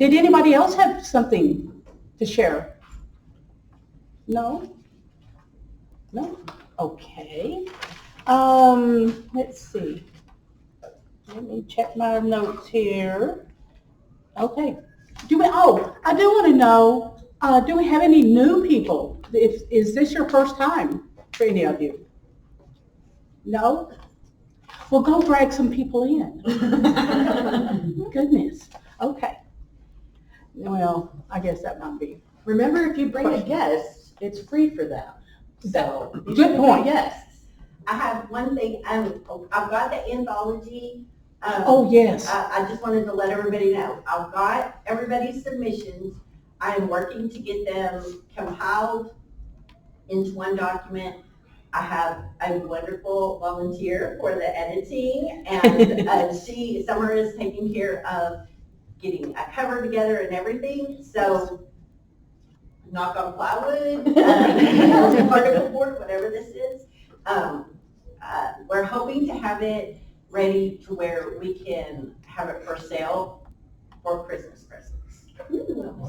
Did anybody else have something to share? No? No? Okay. Let's see. Let me check my notes here. Okay. I do want to know, do we have any new people? Is this your first time for any of you? No? Well, go drag some people in. Goodness. Okay. Well, I guess that might be. Remember, if you bring a guest, it's free for them. So, Good point. Yes. I have one thing, I've got the anthology. Oh, yes. I just wanted to let everybody know, I've got everybody's submissions. I am working to get them compiled into one document. I have a wonderful volunteer for the editing, and Summer is taking care of getting a cover together and everything, so knock on plywood, particle board, whatever this is. We're hoping to have it ready to where we can have it for sale for Christmas presents.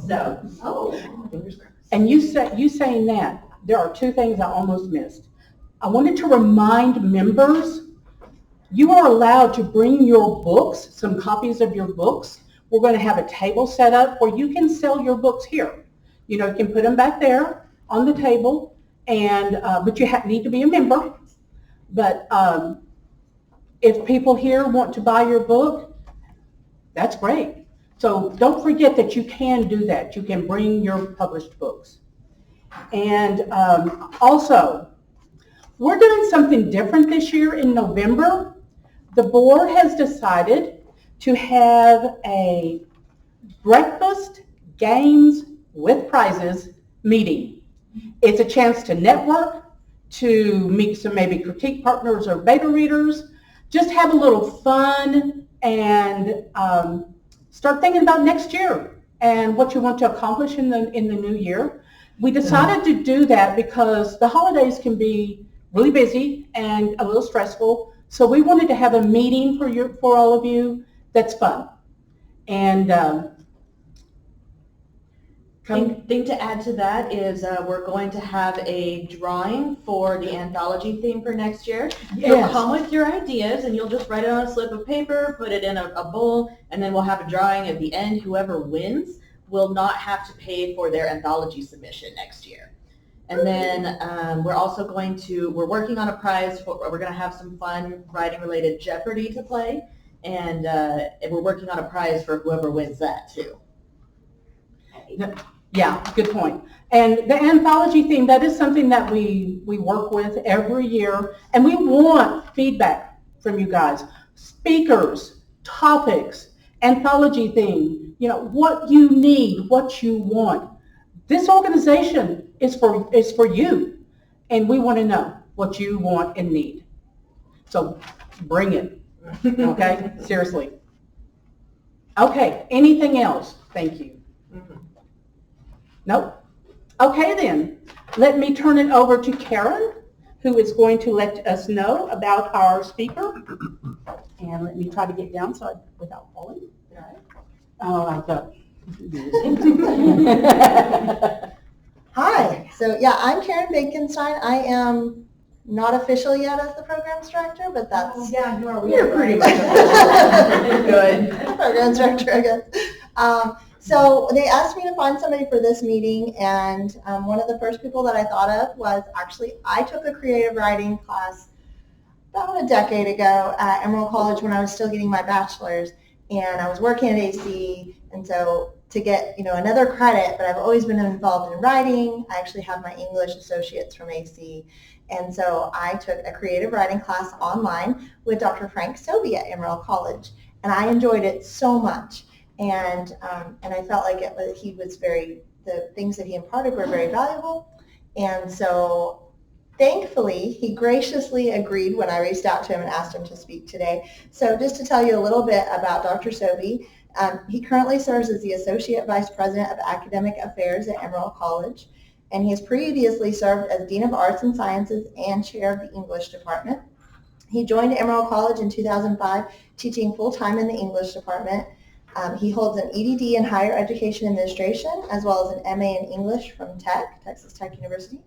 So, And you saying that, there are two things I almost missed. I wanted to remind members, you are allowed to bring your books, some copies of your books. We're going to have a table set up where you can sell your books here. You know, you can put them back there on the table, and but you need to be a member. But if people here want to buy your book, that's great. So don't forget that you can do that. You can bring your published books. And also, we're doing something different this year in November. The board has decided to have a breakfast, games with prizes meeting. It's a chance to network, to meet some maybe critique partners or beta readers, just have a little fun and start thinking about next year and what you want to accomplish in the new year. We decided to do that because the holidays can be really busy and a little stressful. So we wanted to have a meeting for all of you that's fun. And Thing to add to that is we're going to have a drawing for the anthology theme for next year. Yes. You'll come with your ideas and you'll just write it on a slip of paper, put it in a bowl, and then we'll have a drawing at the end. Whoever wins will not have to pay for their anthology submission next year. And then we're working on a prize. We're going to have some fun writing-related Jeopardy to play, and we're working on a prize for whoever wins that too. Yeah, good point. And the anthology theme, that is something that we work with every year, and we want feedback from you guys. Speakers, topics, anthology theme, you know, what you need, what you want. This organization is for you, and we want to know what you want and need. So bring it, okay? Seriously. Okay, anything else? Thank you. Nope. Okay then, let me turn it over to Karen, who is going to let us know about our speaker. And let me try to get down without falling. Oh, I thought. Hi. So yeah, I'm Karen Bakenstein. I am not official yet as the programs director, but that's You're pretty much Good. programs director, I guess. So they asked me to find somebody for this meeting, and one of the first people that I thought of was actually, I took a creative writing class about a decade ago at Emerald College when I was still getting my bachelor's, and I was working at AC, and so to get another credit, but I've always been involved in writing. I actually have my English associates from AC, and so I took a creative writing class online with Dr. Frank Sobey at Emerald College, and I enjoyed it so much. And I felt like the things that he imparted were very valuable. And so thankfully, he graciously agreed when I reached out to him and asked him to speak today. So just to tell you a little bit about Dr. Sobey, he currently serves as the Associate Vice President of Academic Affairs at Emerald College. And he has previously served as Dean of Arts and Sciences and Chair of the English Department. He joined Emerald College in 2005, teaching full-time in the English department. He holds an EDD in Higher Education Administration, as well as an MA in English from Texas Tech University.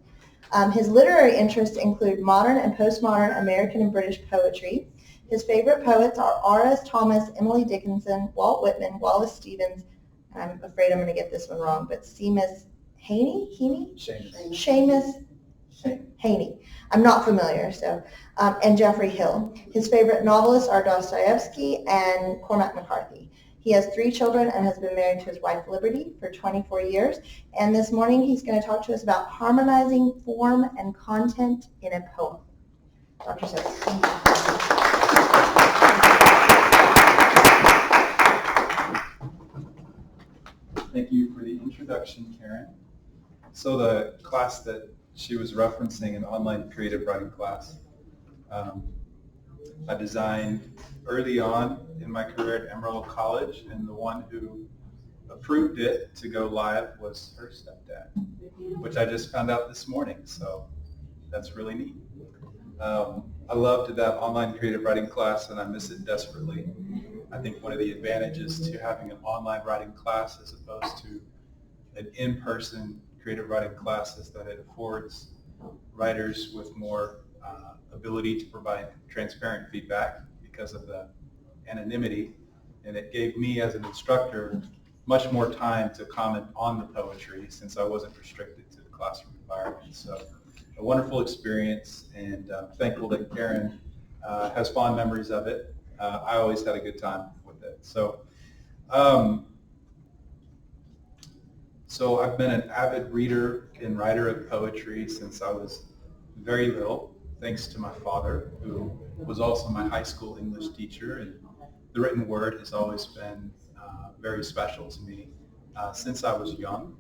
His literary interests include modern and postmodern American and British poetry. His favorite poets are R.S. Thomas, Emily Dickinson, Walt Whitman, Wallace Stevens, and I'm afraid I'm going to get this one wrong, but Seamus Seamus Haney. I'm not familiar, so, and Jeffrey Hill. His favorite novelists are Dostoevsky and Cormac McCarthy. He has 3 children and has been married to his wife Liberty for 24 years. And this morning he's going to talk to us about harmonizing form and content in a poem. Dr. Sis. Thank you for the introduction, Karen. So the class that she was referencing, an online creative writing class, I designed early on in my career at Emerald College, and the one who approved it to go live was her stepdad, which I just found out this morning, so that's really neat. I loved that online creative writing class, and I miss it desperately. I think one of the advantages to having an online writing class as opposed to an in-person creative writing class is that it affords writers with more ability to provide transparent feedback because of the anonymity, and it gave me as an instructor much more time to comment on the poetry since I wasn't restricted to the classroom environment. So a wonderful experience, and thankful that Karen has fond memories of it. I always had a good time with it. So I've been an avid reader and writer of poetry since I was very little, thanks to my father, who was also my high school English teacher, and the written word has always been very special to me since I was young.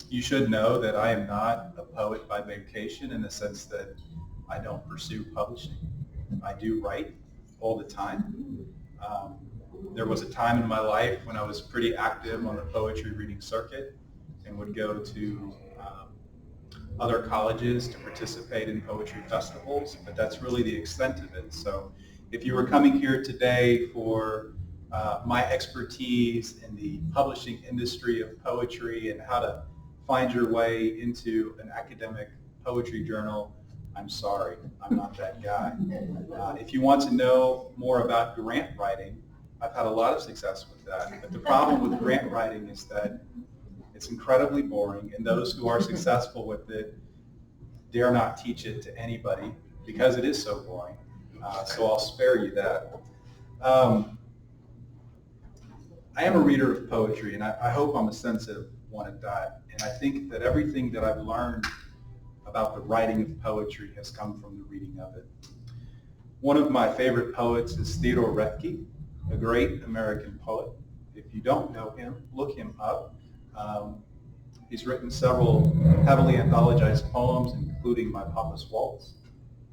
You should know that I am not a poet by vocation in the sense that I don't pursue publishing. I do write all the time. There was a time in my life when I was pretty active on the poetry reading circuit and would go to other colleges to participate in poetry festivals, but that's really the extent of it. So if you were coming here today for my expertise in the publishing industry of poetry and how to find your way into an academic poetry journal, I'm sorry, I'm not that guy. If you want to know more about grant writing, I've had a lot of success with that. But the problem with grant writing is that it's incredibly boring, and those who are successful with it dare not teach it to anybody because it is so boring. So I'll spare you that. I am a reader of poetry, and I hope I'm a sensitive one at that. And I think that everything that I've learned about the writing of poetry has come from the reading of it. One of my favorite poets is Theodore Roethke, a great American poet. If you don't know him, look him up. He's written several heavily anthologized poems, including My Papa's Waltz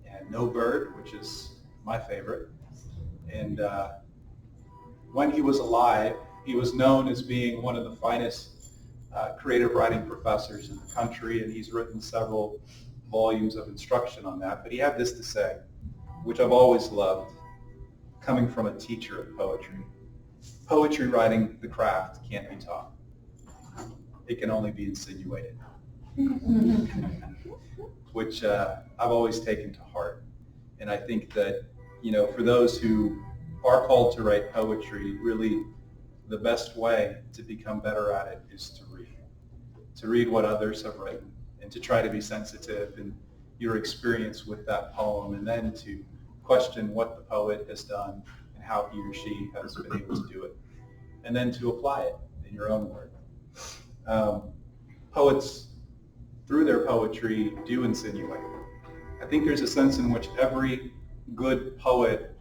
and No Bird, which is my favorite. And when he was alive, he was known as being one of the finest creative writing professors in the country, and he's written several volumes of instruction on that. But he had this to say, which I've always loved, coming from a teacher of poetry. Poetry writing, the craft, can't be taught. It can only be insinuated, which I've always taken to heart. And I think that, for those who are called to write poetry, really the best way to become better at it is to read what others have written, and to try to be sensitive in your experience with that poem, and then to question what the poet has done and how he or she has been able to do it, and then to apply it in your own work. Poets, through their poetry, do insinuate. I think there's a sense in which every good poet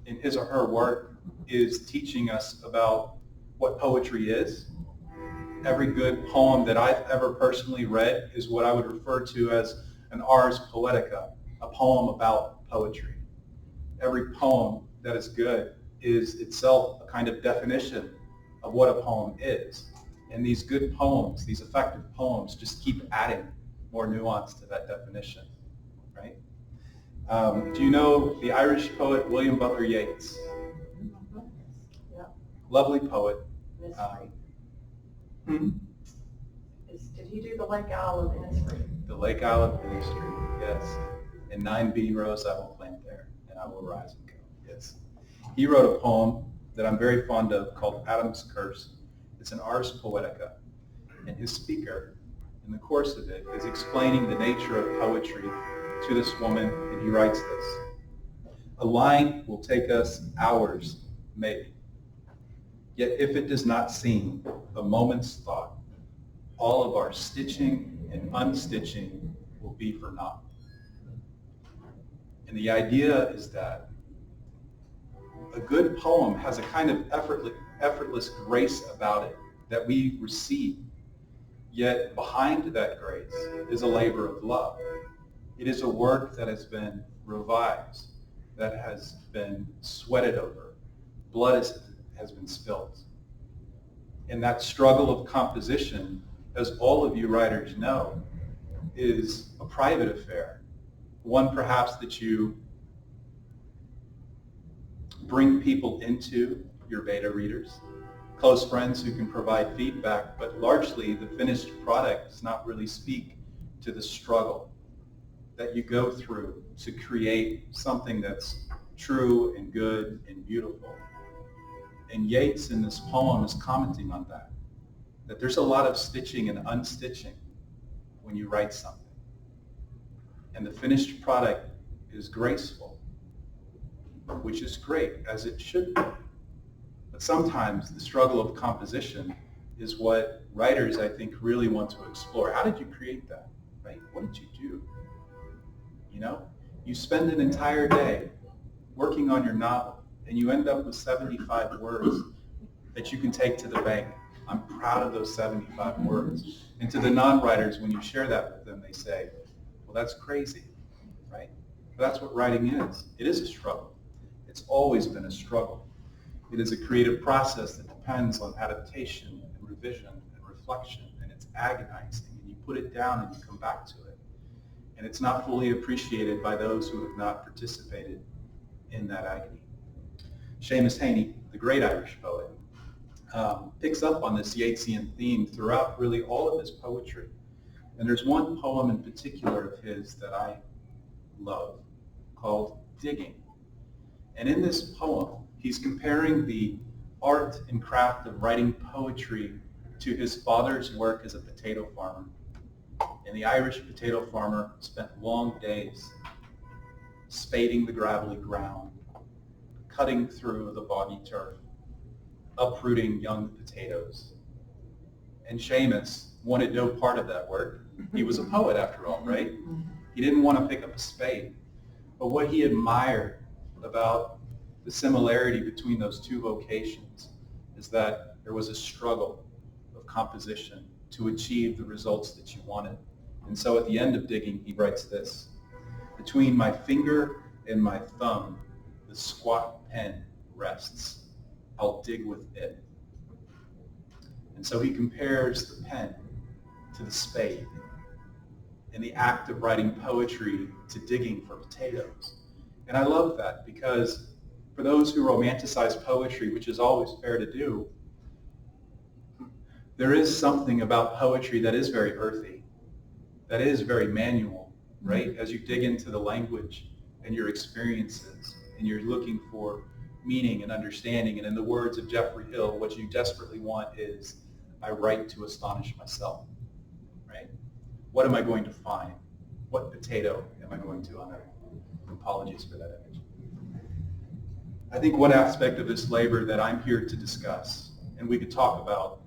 in his or her work is teaching us about what poetry is. Every good poem that I've ever personally read is what I would refer to as an ars poetica, a poem about poetry. Every poem that is good is itself a kind of definition of what a poem is. And these good poems, these effective poems, just keep adding more nuance to that definition, right? Do you know the Irish poet William Butler Yeats? lovely poet. Mystery. Hmm? Did he do the Lake Isle of Innisfree? The Lake Isle of Innisfree, yes. And 9B rows I will plant there, and I will rise and go, yes. He wrote a poem that I'm very fond of called Adam's Curse. It's an Ars Poetica, and his speaker, in the course of it, is explaining the nature of poetry to this woman, and he writes this. A line will take us hours, maybe. Yet if it does not seem a moment's thought, all of our stitching and unstitching will be for naught. And the idea is that a good poem has a kind of effortless grace about it that we receive. Yet behind that grace is a labor of love. It is a work that has been revised, that has been sweated over. Blood has been spilled. And that struggle of composition, as all of you writers know, is a private affair. One perhaps that you bring people into, your beta readers, close friends who can provide feedback, but largely the finished product does not really speak to the struggle that you go through to create something that's true and good and beautiful. And Yeats in this poem is commenting on that there's a lot of stitching and unstitching when you write something. And the finished product is graceful, which is great, as it should be. But sometimes the struggle of composition is what writers, I think, really want to explore. How did you create that, right? What did you do? You know, you spend an entire day working on your novel, and you end up with 75 words that you can take to the bank. I'm proud of those 75 words. And to the non-writers, when you share that with them, they say, well, that's crazy, right? But that's what writing is. It is a struggle. It's always been a struggle. It is a creative process that depends on adaptation and revision and reflection, and it's agonizing, and you put it down and you come back to it. And it's not fully appreciated by those who have not participated in that agony. Seamus Heaney, the great Irish poet, picks up on this Yeatsian theme throughout really all of his poetry. And there's one poem in particular of his that I love called Digging. And in this poem, he's comparing the art and craft of writing poetry to his father's work as a potato farmer. And the Irish potato farmer spent long days spading the gravelly ground, cutting through the boggy turf, uprooting young potatoes. And Seamus wanted no part of that work. He was a poet after all, right? He didn't want to pick up a spade. But what he admired about the similarity between those two vocations is that there was a struggle of composition to achieve the results that you wanted. And so at the end of Digging, he writes this: between my finger and my thumb, the squat pen rests. I'll dig with it. And so he compares the pen to the spade, and the act of writing poetry to digging for potatoes. And I love that, because for those who romanticize poetry, which is always fair to do, there is something about poetry that is very earthy, that is very manual, right? As you dig into the language and your experiences, and you're looking for meaning and understanding. And in the words of Geoffrey Hill, what you desperately want is, I write to astonish myself, right? What am I going to find? What potato am I going to unearth? Apologies for that image. I think one aspect of this labor that I'm here to discuss, and we could talk about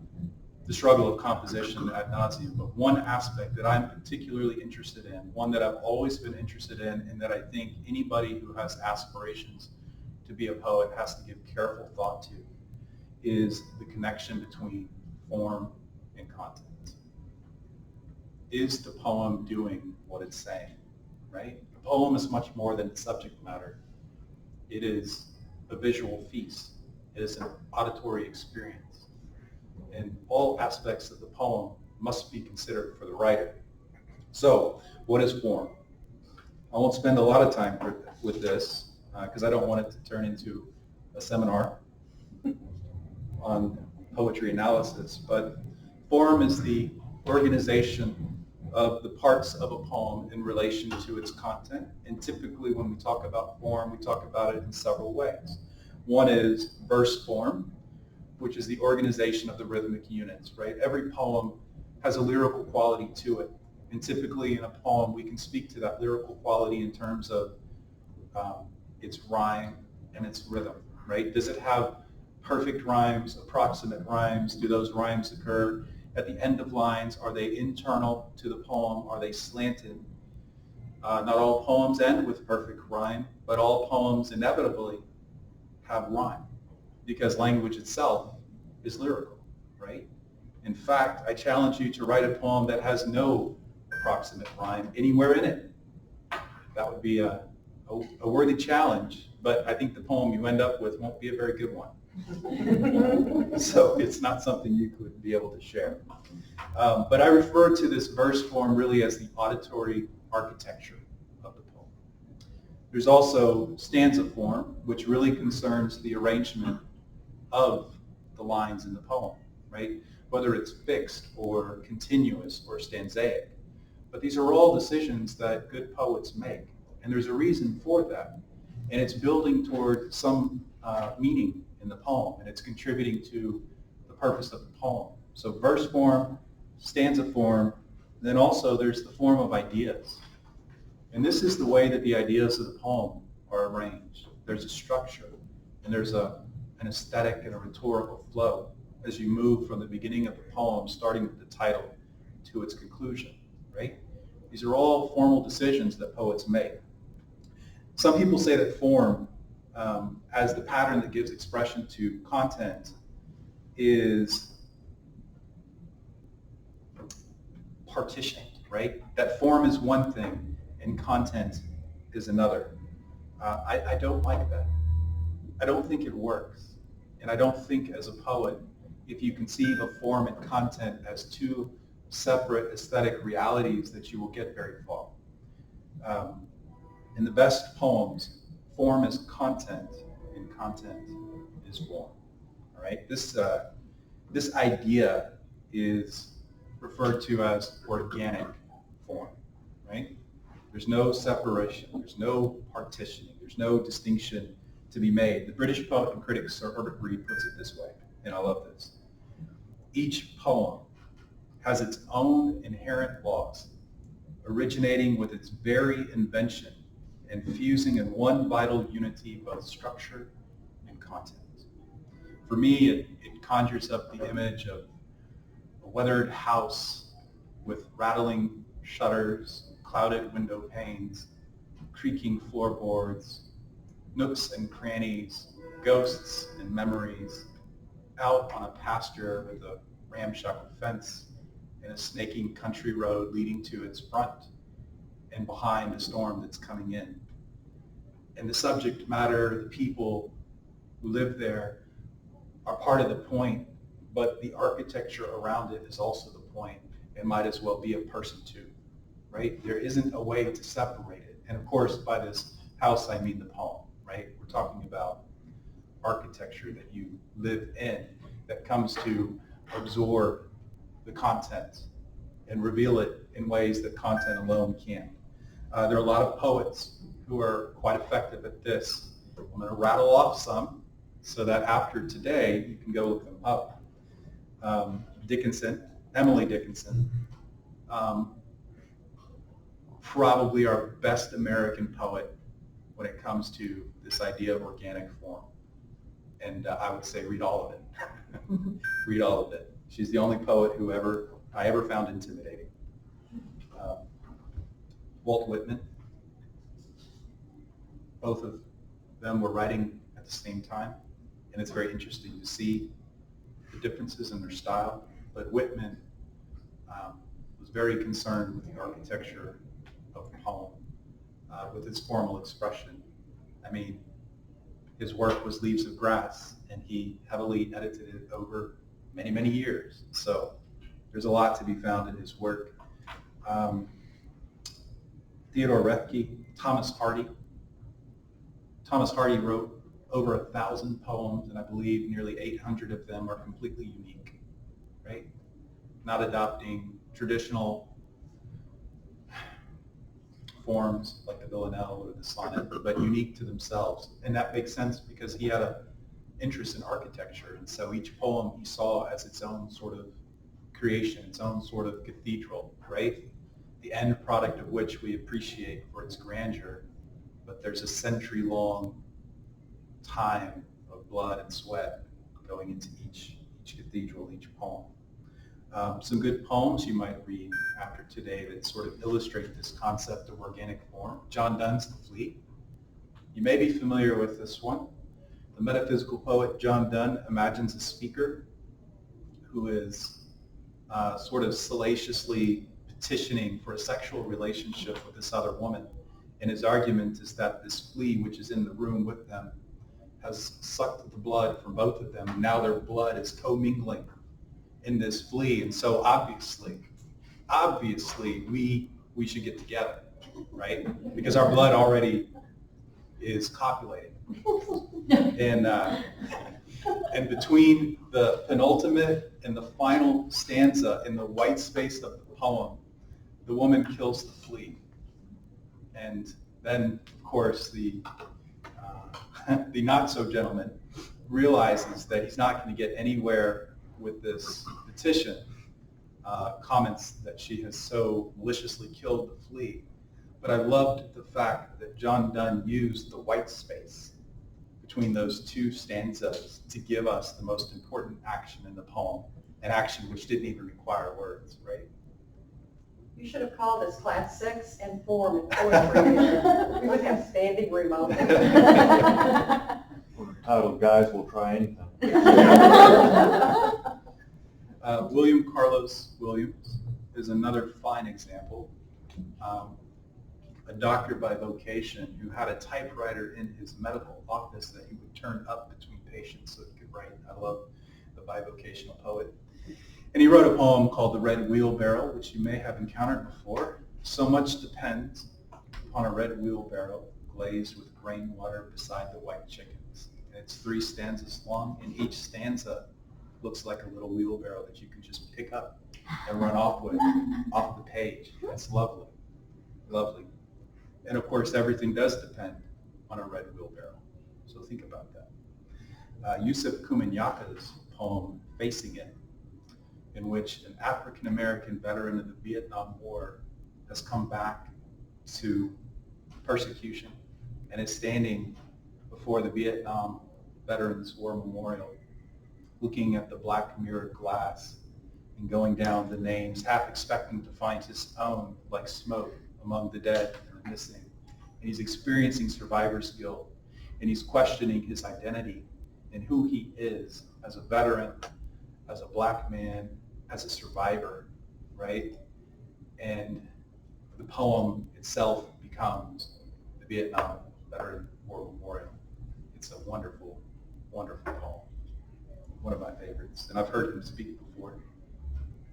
the struggle of composition ad nauseum, but one aspect that I'm particularly interested in, one that I've always been interested in, and that I think anybody who has aspirations to be a poet has to give careful thought to, is the connection between form and content. Is the poem doing what it's saying, right? The poem is much more than its subject matter. It is a visual feast. It is an auditory experience. And all aspects of the poem must be considered for the writer. So, what is form? I won't spend a lot of time with this, because I don't want it to turn into a seminar on poetry analysis, but form is the organization of the parts of a poem in relation to its content. And typically when we talk about form, we talk about it in several ways. One is verse form, which is the organization of the rhythmic units, right? Every poem has a lyrical quality to it. And typically in a poem, we can speak to that lyrical quality in terms of its rhyme and its rhythm, right? Does it have perfect rhymes, approximate rhymes? Do those rhymes occur at the end of lines? Are they internal to the poem? Are they slanted? Not all poems end with perfect rhyme, but all poems inevitably have rhyme because language itself is lyrical, right? In fact, I challenge you to write a poem that has no approximate rhyme anywhere in it. That would be a worthy challenge, but I think the poem you end up with won't be a very good one. So it's not something you could be able to share. But I refer to this verse form really as the auditory architecture of the poem. There's also stanza form, which really concerns the arrangement of the lines in the poem, right? Whether it's fixed or continuous or stanzaic. But these are all decisions that good poets make, and there's a reason for that. And it's building toward some meaning in the poem, and it's contributing to the purpose of the poem. So verse form, stanza form, and then also there's the form of ideas. And this is the way that the ideas of the poem are arranged. There's a structure, and there's an aesthetic and a rhetorical flow as you move from the beginning of the poem, starting with the title, to its conclusion, right? These are all formal decisions that poets make. Some people say that form, as the pattern that gives expression to content, is partitioned, right? That form is one thing and content is another. I don't like that. I don't think it works. And I don't think as a poet, if you conceive of form and content as two separate aesthetic realities, that you will get very far. In the best poems, form is content and content is form. All right? This idea is referred to as organic form, right? There's no separation, there's no partitioning, there's no distinction to be made. The British poet and critic Sir Herbert Reed puts it this way, and I love this. Each poem has its own inherent laws, originating with its very invention and fusing in one vital unity both structure and content. For me, it conjures up the image of a weathered house with rattling shutters, clouded window panes, creaking floorboards, nooks and crannies, ghosts and memories, out on a pasture with a ramshackle fence and a snaking country road leading to its front, and behind a storm that's coming in. And the subject matter, the people who live there, are part of the point, but the architecture around it is also the point and might as well be a person too, right? There isn't a way to separate it. And of course, by this house, I mean the poem, right? We're talking about architecture that you live in that comes to absorb the content and reveal it in ways that content alone can't. There are a lot of poets who are quite effective at this. I'm going to rattle off some so that after today you can go look them up. Dickinson, Emily Dickinson, probably our best American poet when it comes to this idea of organic form. And I would say read all of it. Read all of it. She's the only poet who I ever found intimidating. Walt Whitman. Both of them were writing at the same time, and it's very interesting to see the differences in their style. But Whitman was very concerned with the architecture of the poem, with its formal expression. I mean, his work was Leaves of Grass, and he heavily edited it over many, many years. So there's a lot to be found in his work. Theodore Roethke, Thomas Hardy. Thomas Hardy wrote over 1,000 poems, and I believe nearly 800 of them are completely unique, right? Not adopting traditional forms like the villanelle or the sonnet, but unique to themselves. And that makes sense because he had an interest in architecture, and so each poem he saw as its own sort of creation, its own sort of cathedral, right? The end product of which we appreciate for its grandeur, but there's a century-long time of blood and sweat going into each cathedral, each poem. Some good poems you might read after today that sort of illustrate this concept of organic form. John Donne's The Flea. You may be familiar with this one. The metaphysical poet John Donne imagines a speaker who is sort of salaciously petitioning for a sexual relationship with this other woman. And his argument is that this flea, which is in the room with them, has sucked the blood from both of them, and now their blood is commingling in this flea. And so obviously, we should get together, right? Because our blood already is copulating. And between the penultimate and the final stanza in the white space of the poem, the woman kills the flea. And then, of course, the not-so-gentleman realizes that he's not going to get anywhere with this petition, comments that she has so maliciously killed the flea. But I loved the fact that John Donne used the white space between those two stanzas to give us the most important action in the poem, an action which didn't even require words, right? You should have called this class 6 and form and poetry. We would have standing room on it. Titled Guys Will Try Anything. William Carlos Williams is another fine example. A doctor by vocation who had a typewriter in his medical office that he would turn up between patients so he could write. I love the bivocational poet. And he wrote a poem called The Red Wheelbarrow, which you may have encountered before. So much depends upon a red wheelbarrow glazed with grain water beside the white chickens. And it's 3 stanzas long, and each stanza looks like a little wheelbarrow that you can just pick up and run off with off the page. That's lovely, lovely. And of course, everything does depend on a red wheelbarrow. So think about that. Yusef Kumanyake's poem, Facing It, in which an African-American veteran of the Vietnam War has come back to persecution and is standing before the Vietnam Veterans War Memorial, looking at the black mirrored glass and going down the names, half expecting to find his own like smoke among the dead and the missing. And he's experiencing survivor's guilt, and he's questioning his identity and who he is as a veteran, as a black man, as a survivor, right? And the poem itself becomes the Vietnam Veteran War Memorial. It's a wonderful, wonderful poem. One of my favorites. And I've heard him speak before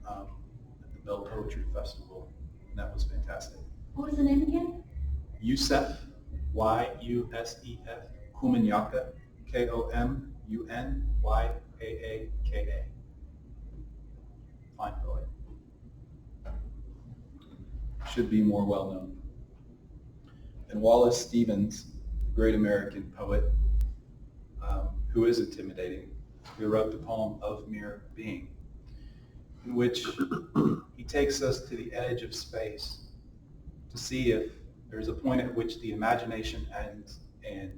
at the Bell Poetry Festival, and that was fantastic. What was the name again? Yusef, Y-U-S-E-F, Kumanyaka, K-O-M-U-N-Y-A-A-K-A. Fine poet. Should be more well known. And Wallace Stevens, the great American poet, who is intimidating, who wrote the poem Of Mere Being, in which he takes us to the edge of space to see if there's a point at which the imagination ends and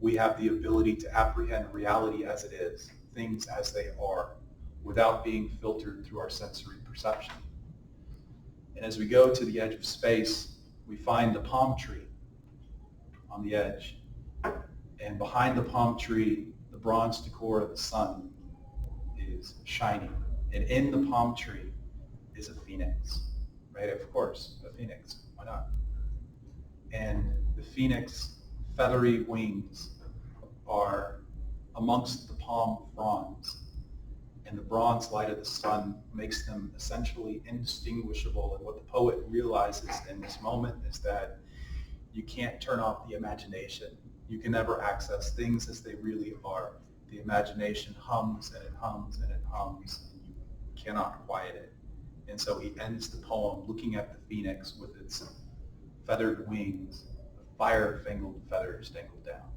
we have the ability to apprehend reality as it is, things as they are, without being filtered through our sensory perception. And as we go to the edge of space, we find the palm tree on the edge. And behind the palm tree, the bronze decor of the sun is shining. And in the palm tree is a phoenix, right? Of course, a phoenix. Why not? And the phoenix feathery wings are amongst the palm fronds. And the bronze light of the sun makes them essentially indistinguishable. And what the poet realizes in this moment is that you can't turn off the imagination You can never access things as they really are. The imagination hums and it hums and it hums, and you cannot quiet it. And so he ends the poem looking at the phoenix with its feathered wings, fire-fangled feathers dangled down,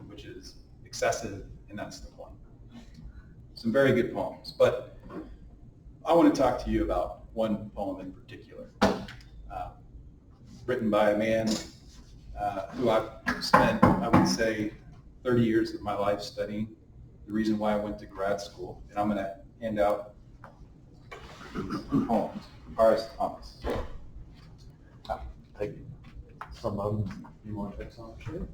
which is excessive, and that's the point. Some very good poems, but I want to talk to you about one poem in particular, written by a man who I've spent, I would say, 30 years of my life studying, the reason why I went to grad school, and I'm going to hand out poems. Horace Thomas. Take some of them. You want to take some? Sure.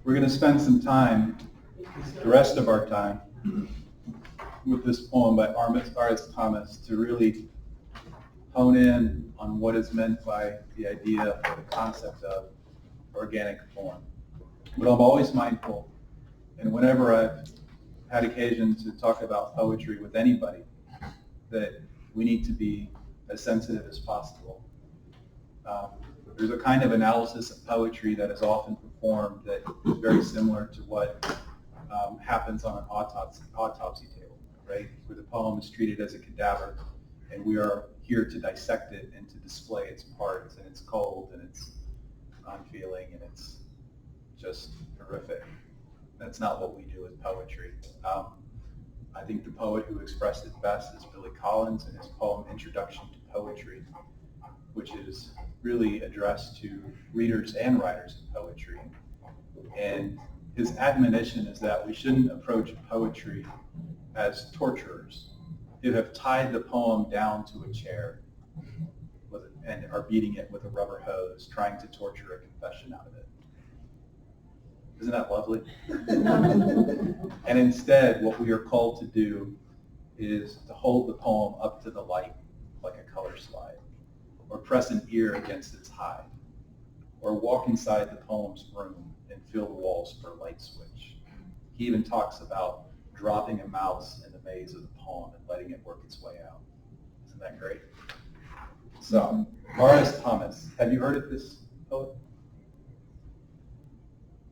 We're going to spend some time, the rest of our time, with this poem by Horace Thomas to really hone in on what is meant by the idea or the concept of organic form. But I'm always mindful, and whenever I've had occasion to talk about poetry with anybody, that we need to be as sensitive as possible. There's a kind of analysis of poetry that is often performed that is very similar to what happens on an autopsy table, right? Where the poem is treated as a cadaver, and we are here to dissect it and to display its parts, and it's cold, and it's unfeeling, and it's just horrific. That's not what we do with poetry. I think the poet who expressed it best is Billy Collins in his poem Introduction to Poetry, which is really addressed to readers and writers of poetry. And his admonition is that we shouldn't approach poetry as torturers who have tied the poem down to a chair and are beating it with a rubber hose, trying to torture a confession out of it. Isn't that lovely? And instead, what we are called to do is to hold the poem up to the light like a color slide, or press an ear against its hide, or walk inside the poem's room and feel the walls for a light switch. He even talks about dropping a mouse in the maze of the poem and letting it work its way out. Isn't that great? So, Horace Thomas, have you heard of this poet?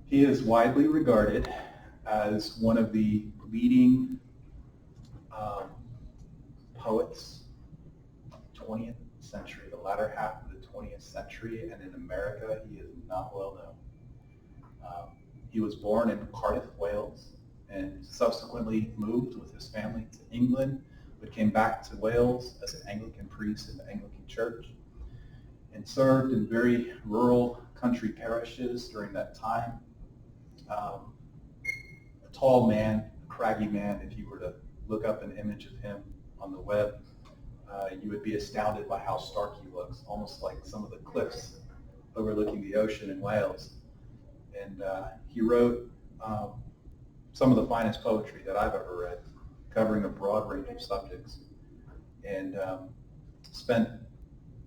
He is widely regarded as one of the leading poets of the 20th century, the latter half of the 20th century, and in America he is not well known. He was born in Cardiff, Wales, and subsequently moved with his family to England, but came back to Wales as an Anglican priest in the Anglican Church, and served in very rural country parishes during that time. A tall man, a craggy man. If you were to look up an image of him on the web, you would be astounded by how stark he looks, almost like some of the cliffs overlooking the ocean in Wales. And he wrote some of the finest poetry that I've ever read, covering a broad range of subjects, and spent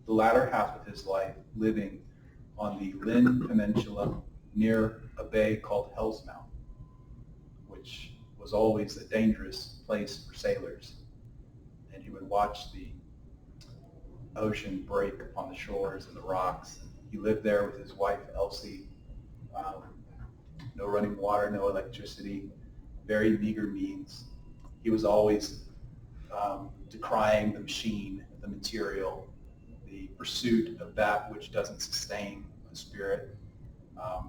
the latter half of his life living on the Lynn Peninsula near a bay called Hellsmouth, which was always a dangerous place for sailors. And he would watch the ocean break upon the shores and the rocks. He lived there with his wife, Elsie. No running water, no electricity, very meager means. He was always decrying the machine, the material, the pursuit of that which doesn't sustain the spirit.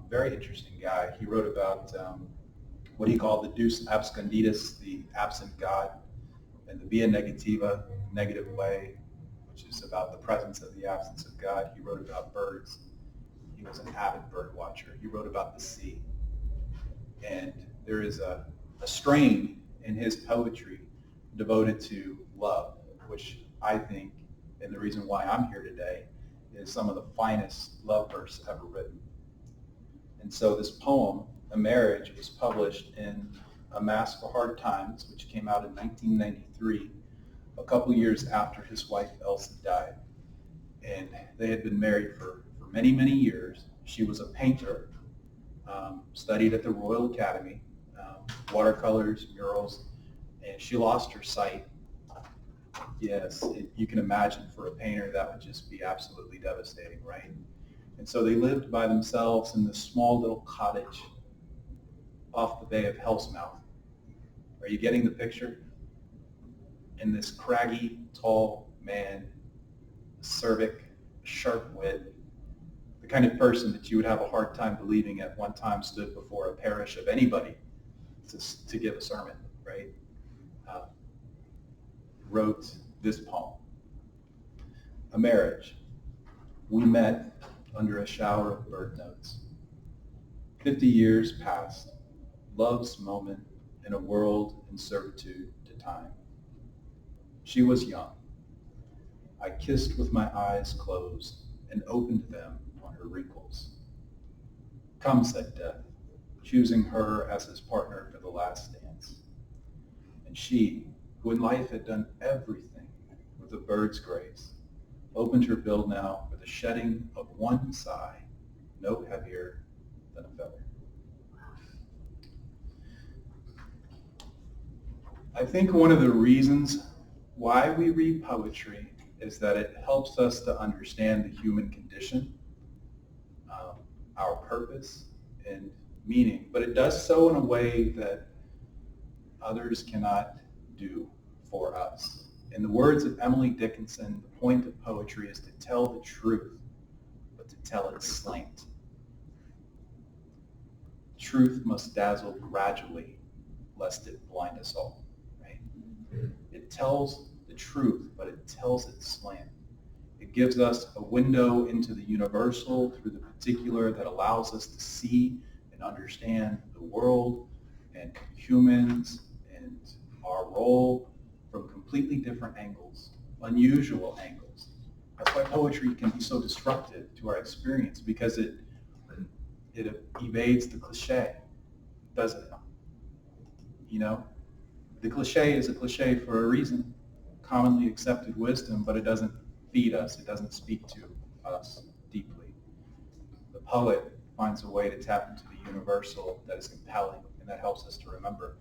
Very interesting guy. He wrote about what he called the Deus Absconditus, the absent God, and the Via Negativa, negative way, which is about the presence of the absence of God. He wrote about birds. He was an avid bird watcher. He wrote about the sea. And there is a strain in his poetry devoted to love, which I think, and the reason why I'm here today, is some of the finest love verse ever written. And so this poem, A Marriage, was published in A Mass for Hard Times, which came out in 1993, a couple years after his wife Elsie died. And they had been married for many, many years. She was a painter, studied at the Royal Academy, watercolors, murals, and she lost her sight. Yes, you can imagine for a painter that would just be absolutely devastating, right? And so they lived by themselves in this small little cottage off the Bay of Hellsmouth. Are you getting the picture? And this craggy, tall man, acerbic, sharp wit, the kind of person that you would have a hard time believing at one time stood before a parish of anybody to give a sermon, right? Wrote this poem. A marriage. We met under a shower of bird notes. 50 years passed, love's moment in a world in servitude to time. She was young. I kissed with my eyes closed and opened them on her wrinkles. Come, said Death, choosing her as his partner for the last dance. And she, who in life had done everything with a bird's grace, opened her bill now with a shedding of one sigh, no heavier than a feather. I think one of the reasons why we read poetry is that it helps us to understand the human condition, our purpose and meaning, but it does so in a way that others cannot do for us. In the words of Emily Dickinson, the point of poetry is to tell the truth, but to tell it slant. Truth must dazzle gradually, lest it blind us all, right? It tells the truth, but it tells it slant. It gives us a window into the universal through the particular that allows us to see and understand the world and humans and our role from completely different angles, unusual angles. That's why poetry can be so disruptive to our experience, because it evades the cliche, doesn't it? You know, the cliche is a cliche for a reason, commonly accepted wisdom, but it doesn't feed us, it doesn't speak to us deeply. The poet finds a way to tap into the universal that is compelling, and that helps us to remember.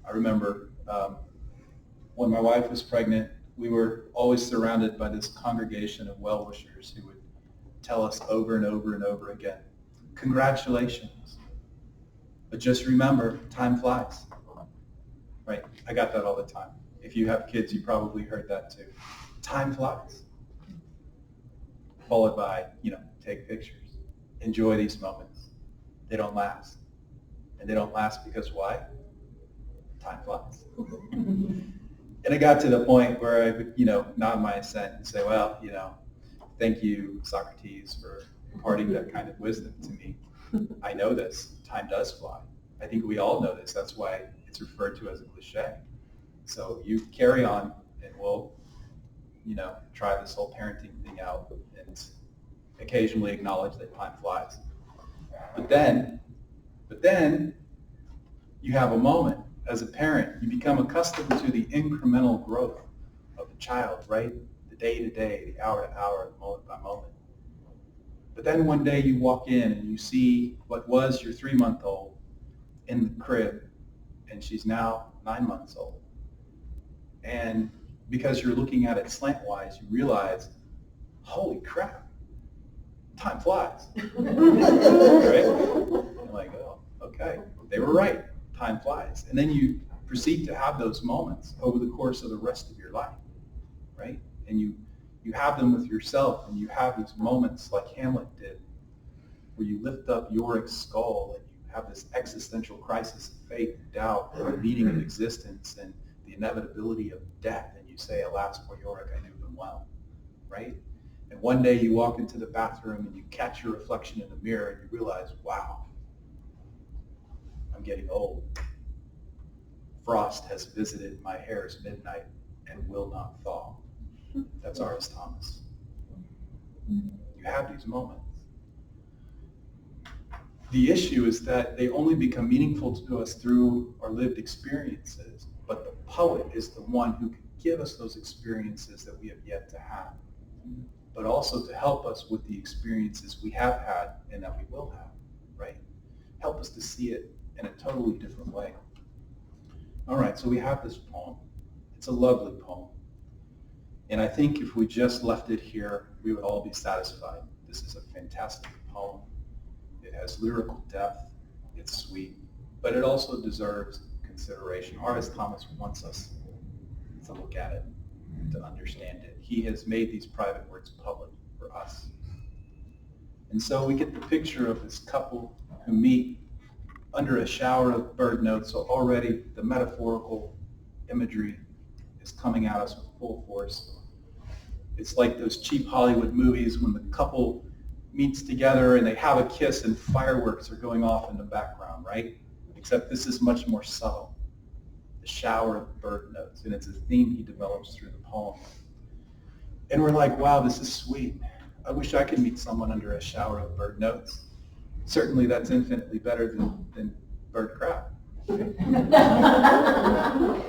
I remember when my wife was pregnant, we were always surrounded by this congregation of well-wishers who would tell us over and over and over again, congratulations, but just remember, time flies. Right? I got that all the time. If you have kids, you probably heard that too. Time flies. Followed by, take pictures. Enjoy these moments. They don't last. And they don't last because why? Time flies. And it got to the point where I would, nod my assent and say, well, thank you, Socrates, for imparting that kind of wisdom to me. I know this. Time does fly. I think we all know this. That's why it's referred to as a cliche. So you carry on, and we'll, try this whole parenting thing out and occasionally acknowledge that time flies. But then you have a moment. As a parent, you become accustomed to the incremental growth of the child, right? The day to day, the hour to hour, moment by moment. But then one day you walk in and you see what was your 3-month-old in the crib, and she's now 9 months old. And because you're looking at it slantwise, you realize, holy crap, time flies. Right? You're like, oh, okay, they were right. Time flies. And then you proceed to have those moments over the course of the rest of your life, right? And you have them with yourself, and you have these moments like Hamlet did, where you lift up Yorick's skull and you have this existential crisis of faith and doubt and the meaning of existence and the inevitability of death, and you say, alas, poor Yorick, I knew him well, right? And one day you walk into the bathroom and you catch your reflection in the mirror and you realize, wow, I'm getting old. Frost has visited my hair's midnight and will not thaw. That's R.S. Thomas. You have these moments. The issue is that they only become meaningful to us through our lived experiences, but the poet is the one who can give us those experiences that we have yet to have. but also to help us with the experiences we have had and that we will have, right? Help us to see it in a totally different way. All right, so we have this poem. It's a lovely poem. And I think if we just left it here, we would all be satisfied. This is a fantastic poem. It has lyrical depth. It's sweet, but it also deserves consideration. R.S. Thomas wants us to look at it, to understand it. He has made these private words public for us. And so we get the picture of this couple who meet under a shower of bird notes. So already the metaphorical imagery is coming at us with full force. It's like those cheap Hollywood movies when the couple meets together and they have a kiss and fireworks are going off in the background, right? Except this is much more subtle. The shower of bird notes, and it's a theme he develops through the poem. And we're like, wow, this is sweet. I wish I could meet someone under a shower of bird notes. Certainly that's infinitely better than bird crap.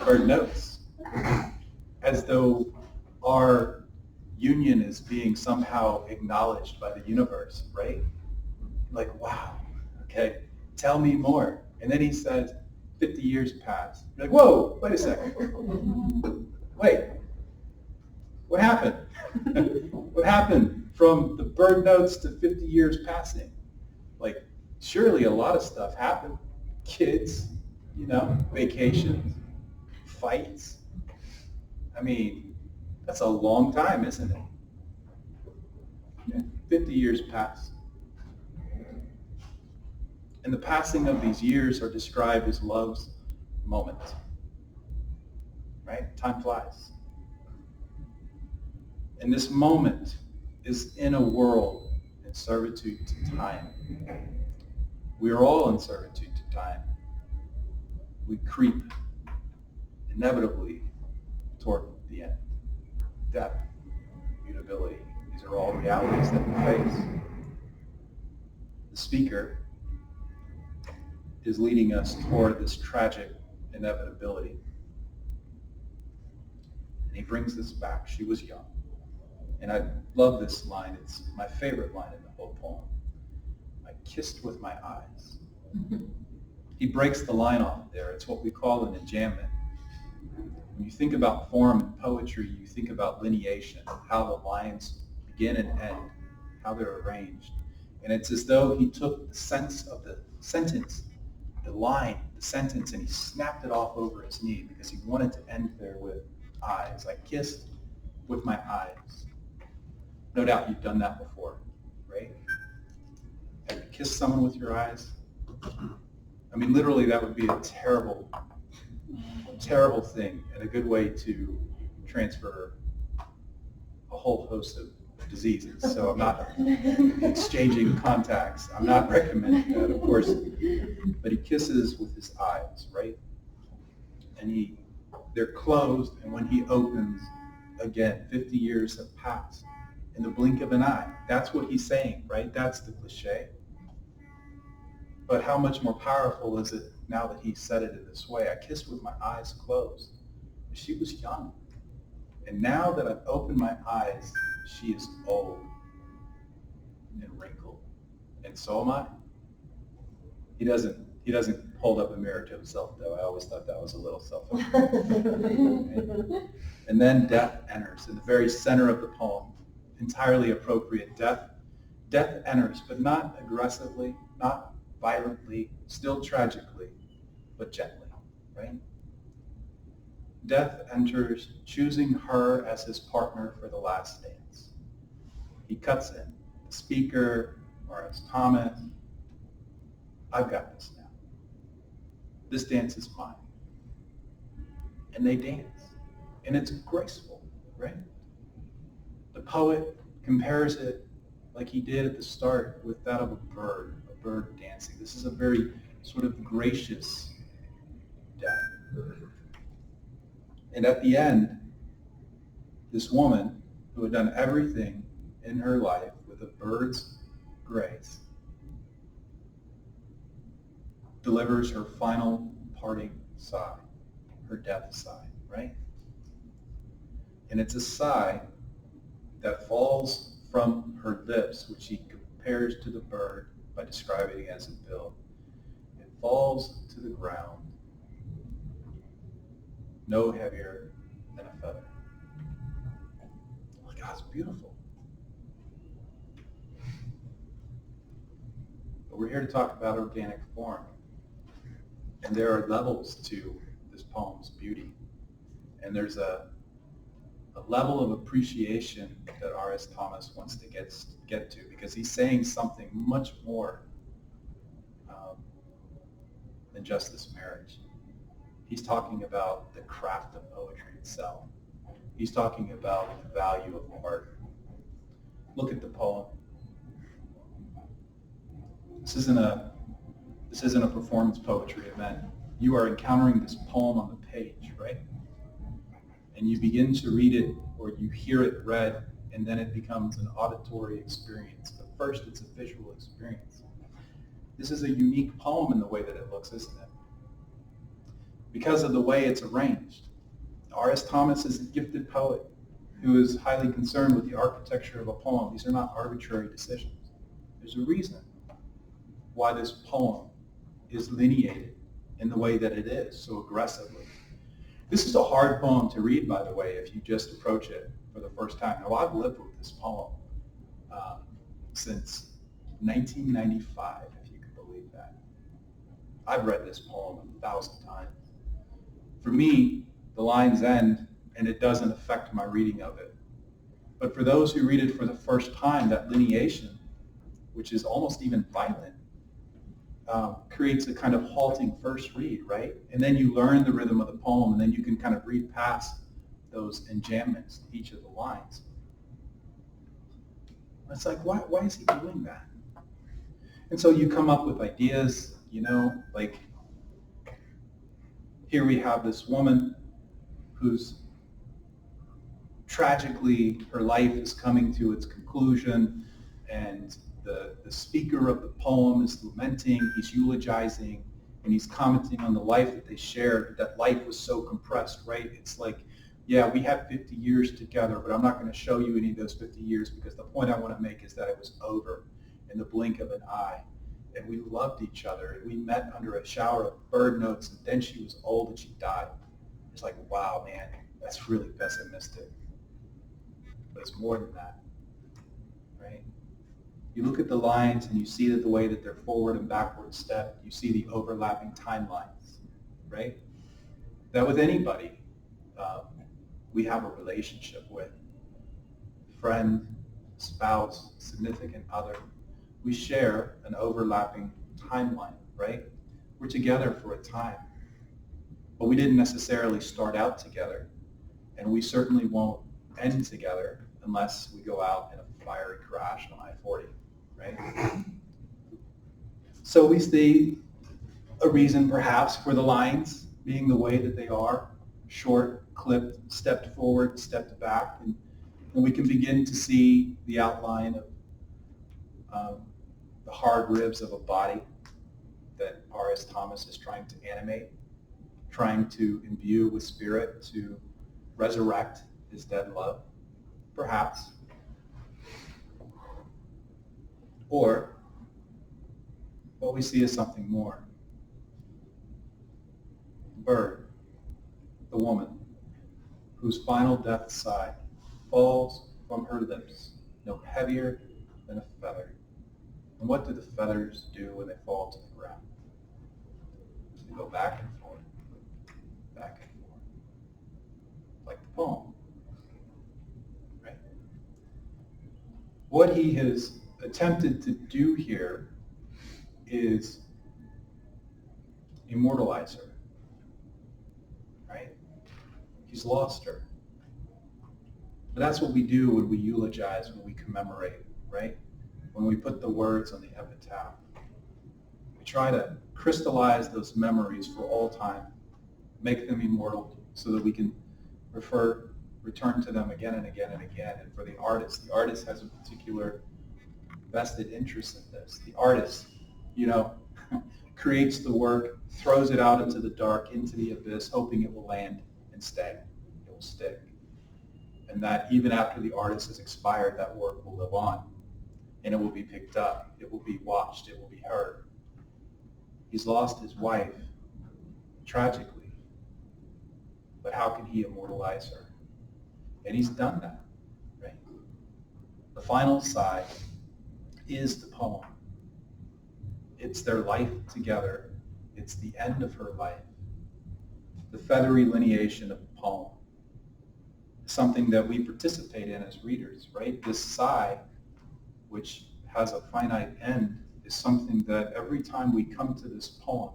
Bird notes. As though our union is being somehow acknowledged by the universe, right? Like, wow, okay, tell me more. And then he says, 50 years passed. You're like, whoa, wait a second. Wait, what happened? What happened from the bird notes to 50 years passing? Like, surely a lot of stuff happened. Kids, vacations, fights. I mean, that's a long time, isn't it? Yeah, 50 years passed. And the passing of these years are described as love's moments. Right? Time flies. And this moment is in a world in servitude to time. We are all in servitude to time. We creep inevitably toward the end. Death, mutability. These are all realities that we face. The speaker is leading us toward this tragic inevitability. And he brings this back. She was young. And I love this line. It's my favorite line in the whole poem. I kissed with my eyes. He breaks the line off there. It's what we call an enjambment. When you think about form and poetry, you think about lineation, how the lines begin and end, how they're arranged. And it's as though he took the sense of the sentence, the line, the sentence, and he snapped it off over his knee because he wanted to end there with eyes. I kissed with my eyes. No doubt you've done that before, right? Have you kissed someone with your eyes? I mean, literally that would be a terrible thing and a good way to transfer a whole host of diseases. So I'm not exchanging contacts. I'm not recommending that, of course. But he kisses with his eyes, right? And they're closed, and when he opens, again, 50 years have passed in the blink of an eye. That's what he's saying, right? That's the cliche. But how much more powerful is it now that he said it in this way? I kissed with my eyes closed. She was young. And now that I've opened my eyes, she is old and wrinkled. And so am I. He doesn't hold up a mirror to himself, though. I always thought that was a little selfish. And then death enters in the very center of the poem. Entirely appropriate. Death enters, but not aggressively, not violently, still tragically, but gently, right? Death enters, choosing her as his partner for the last dance. He cuts in. The speaker, R.S. Thomas, I've got this now. This dance is mine. And they dance. And it's graceful, right? The poet compares it, like he did at the start, with that of a bird dancing. This is a very sort of gracious death. And at the end, this woman who had done everything in her life with a bird's grace delivers her final parting sigh, her death sigh, right? And it's a sigh that falls from her lips, which he compares to the bird by describing it as a bill. It falls to the ground, no heavier than a feather. Oh, God, it's beautiful. But we're here to talk about organic form. And there are levels to this poem's beauty. And there's a level of appreciation that R.S. Thomas wants to get to, because he's saying something much more than just this marriage. He's talking about the craft of poetry itself. He's talking about the value of art. Look at the poem. This isn't a performance poetry event. You are encountering this poem on the page, right? And you begin to read it, or you hear it read, and then it becomes an auditory experience. But first, it's a visual experience. This is a unique poem in the way that it looks, isn't it? Because of the way it's arranged. R.S. Thomas is a gifted poet who is highly concerned with the architecture of a poem. These are not arbitrary decisions. There's a reason why this poem is lineated in the way that it is, so aggressively. This is a hard poem to read, by the way, if you just approach it for the first time. Now, I've lived with this poem since 1995, if you can believe that. I've read this poem 1,000 times. For me, the lines end, and it doesn't affect my reading of it. But for those who read it for the first time, that lineation, which is almost even violent, creates a kind of halting first read, right? And then you learn the rhythm of the poem, and then you can kind of read past those enjambments, each of the lines. It's like, why is he doing that? And so you come up with ideas, like here we have this woman who's tragically, her life is coming to its conclusion, and the speaker of the poem is lamenting, he's eulogizing, and he's commenting on the life that they shared, that life was so compressed, right? It's like, yeah, we had 50 years together, but I'm not going to show you any of those 50 years because the point I want to make is that it was over in the blink of an eye. And we loved each other, and we met under a shower of bird notes, and then she was old and she died. It's like, wow, man, that's really pessimistic. But it's more than that, right? You look at the lines and you see that the way that they're forward and backward stepped, you see the overlapping timelines, right? That with anybody we have a relationship with, friend, spouse, significant other, we share an overlapping timeline, right? We're together for a time, but we didn't necessarily start out together, and we certainly won't end together unless we go out in a fiery crash on I-40, right? So we see a reason perhaps for the lines being the way that they are, short, clipped, stepped forward, stepped back, and we can begin to see the outline of the hard ribs of a body that R.S. Thomas is trying to animate, trying to imbue with spirit to resurrect his dead love, perhaps. Or what we see is something more. The bird, the woman, whose final death sigh falls from her lips, no heavier than a feather. And what do the feathers do when they fall to the ground? They go back and forth, like the poem, right? What he has attempted to do here is immortalize her, right? He's lost her. But that's what we do when we eulogize, when we commemorate, right? When we put the words on the epitaph. We try to crystallize those memories for all time, make them immortal so that we can return to them again and again and again. And for the artist has a particular vested interest in this. The artist, creates the work, throws it out into the dark, into the abyss, hoping it will land and stay. It will stick. and that even after the artist has expired, that work will live on, and it will be picked up, it will be watched, it will be heard. He's lost his wife, tragically, but how can he immortalize her? And he's done that, right? The final side is the poem. It's their life together. It's the end of her life. The feathery lineation of the poem. Something that we participate in as readers, right? This sigh, which has a finite end, is something that every time we come to this poem,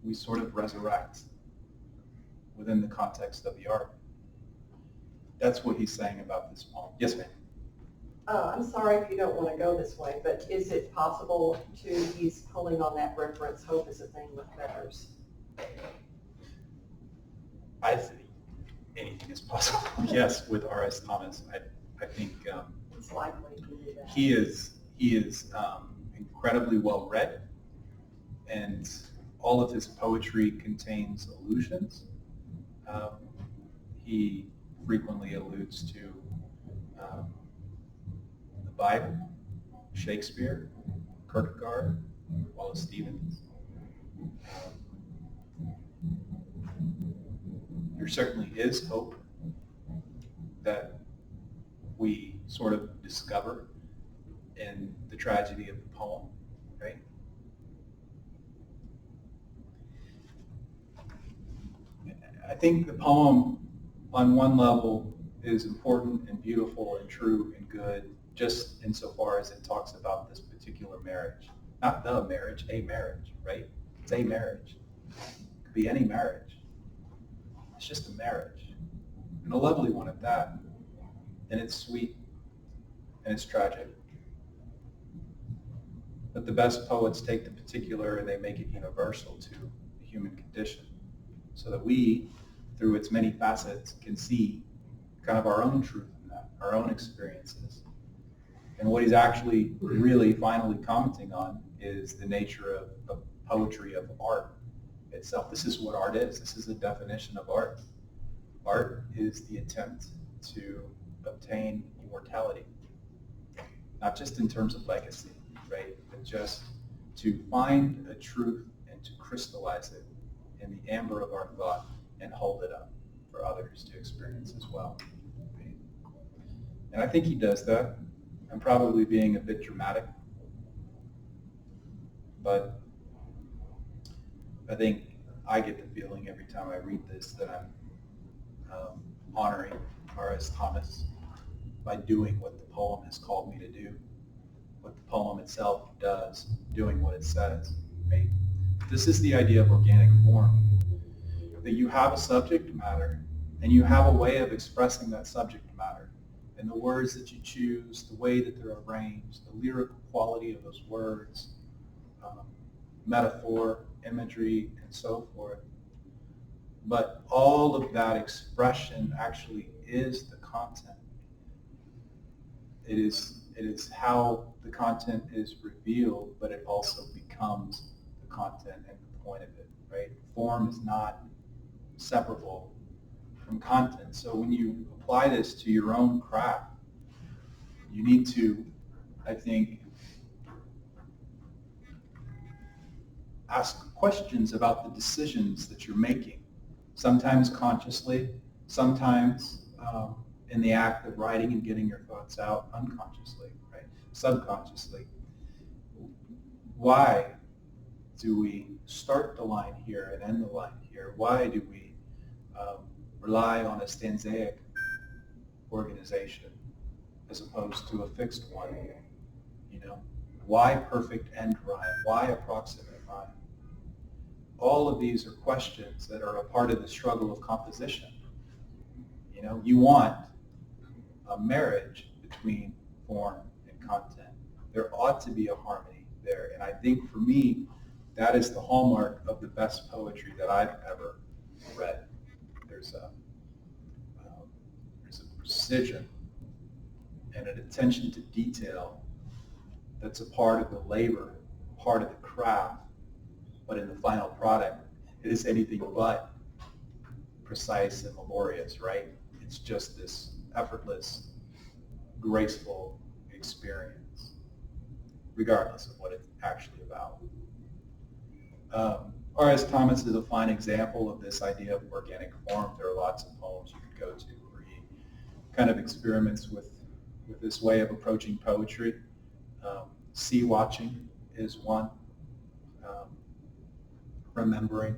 we sort of resurrect within the context of the art. That's what he's saying about this poem. Yes, ma'am. I'm sorry if you don't want to go this way, but is it possible he's pulling on that reference, hope is a thing with feathers? I think anything is possible. Yes, with R.S. Thomas, I think It's likely to do that. he is incredibly well read, and all of his poetry contains allusions. He frequently alludes to the Bible, Shakespeare, Kierkegaard, Wallace Stevens. There certainly is hope that we sort of discover in the tragedy of the poem, right? I think the poem, on one level, is important and beautiful and true and good, just insofar as it talks about this particular marriage. Not the marriage, a marriage, right? It's a marriage. It could be any marriage. It's just a marriage, and a lovely one at that. And it's sweet, and it's tragic. But the best poets take the particular and they make it universal to the human condition, so that we, through its many facets, can see kind of our own truth in that, our own experiences. And what he's actually really finally commenting on is the nature of poetry, of art itself. This is what art is. This is the definition of art. Art is the attempt to obtain immortality, not just in terms of legacy, right? But just to find a truth and to crystallize it in the amber of our thought and hold it up for others to experience as well. Right? And I think he does that. I'm probably being a bit dramatic, but I think I get the feeling every time I read this that I'm honoring R.S. Thomas by doing what the poem has called me to do, what the poem itself does, doing what it says. Right? This is the idea of organic form, that you have a subject matter and you have a way of expressing that subject matter, and the words that you choose, the way that they're arranged, the lyrical quality of those words, metaphor, imagery, and so forth. But all of that expression actually is the content. It is how the content is revealed, but it also becomes the content and the point of it, right? Form is not separable from content. So when you apply this to your own craft, you need to, I think, ask questions about the decisions that you're making, sometimes consciously, sometimes in the act of writing and getting your thoughts out unconsciously, right? Subconsciously. Why do we start the line here and end the line here? Why do we rely on a stanzaic organization as opposed to a fixed one? You know, why perfect end rhyme? Why approximate rhyme? All of these are questions that are a part of the struggle of composition. You know, you want a marriage between form and content. There ought to be a harmony there, and I think for me, that is the hallmark of the best poetry that I've ever read. There's a precision and an attention to detail that's a part of the labor, part of the craft, but in the final product, it is anything but precise and laborious, right? It's just this effortless, graceful experience, regardless of what it's actually about. R.S. Thomas is a fine example of this idea of organic form. There are lots of poems you could go to where he kind of experiments with this way of approaching poetry. Sea Watching is one. Remembering.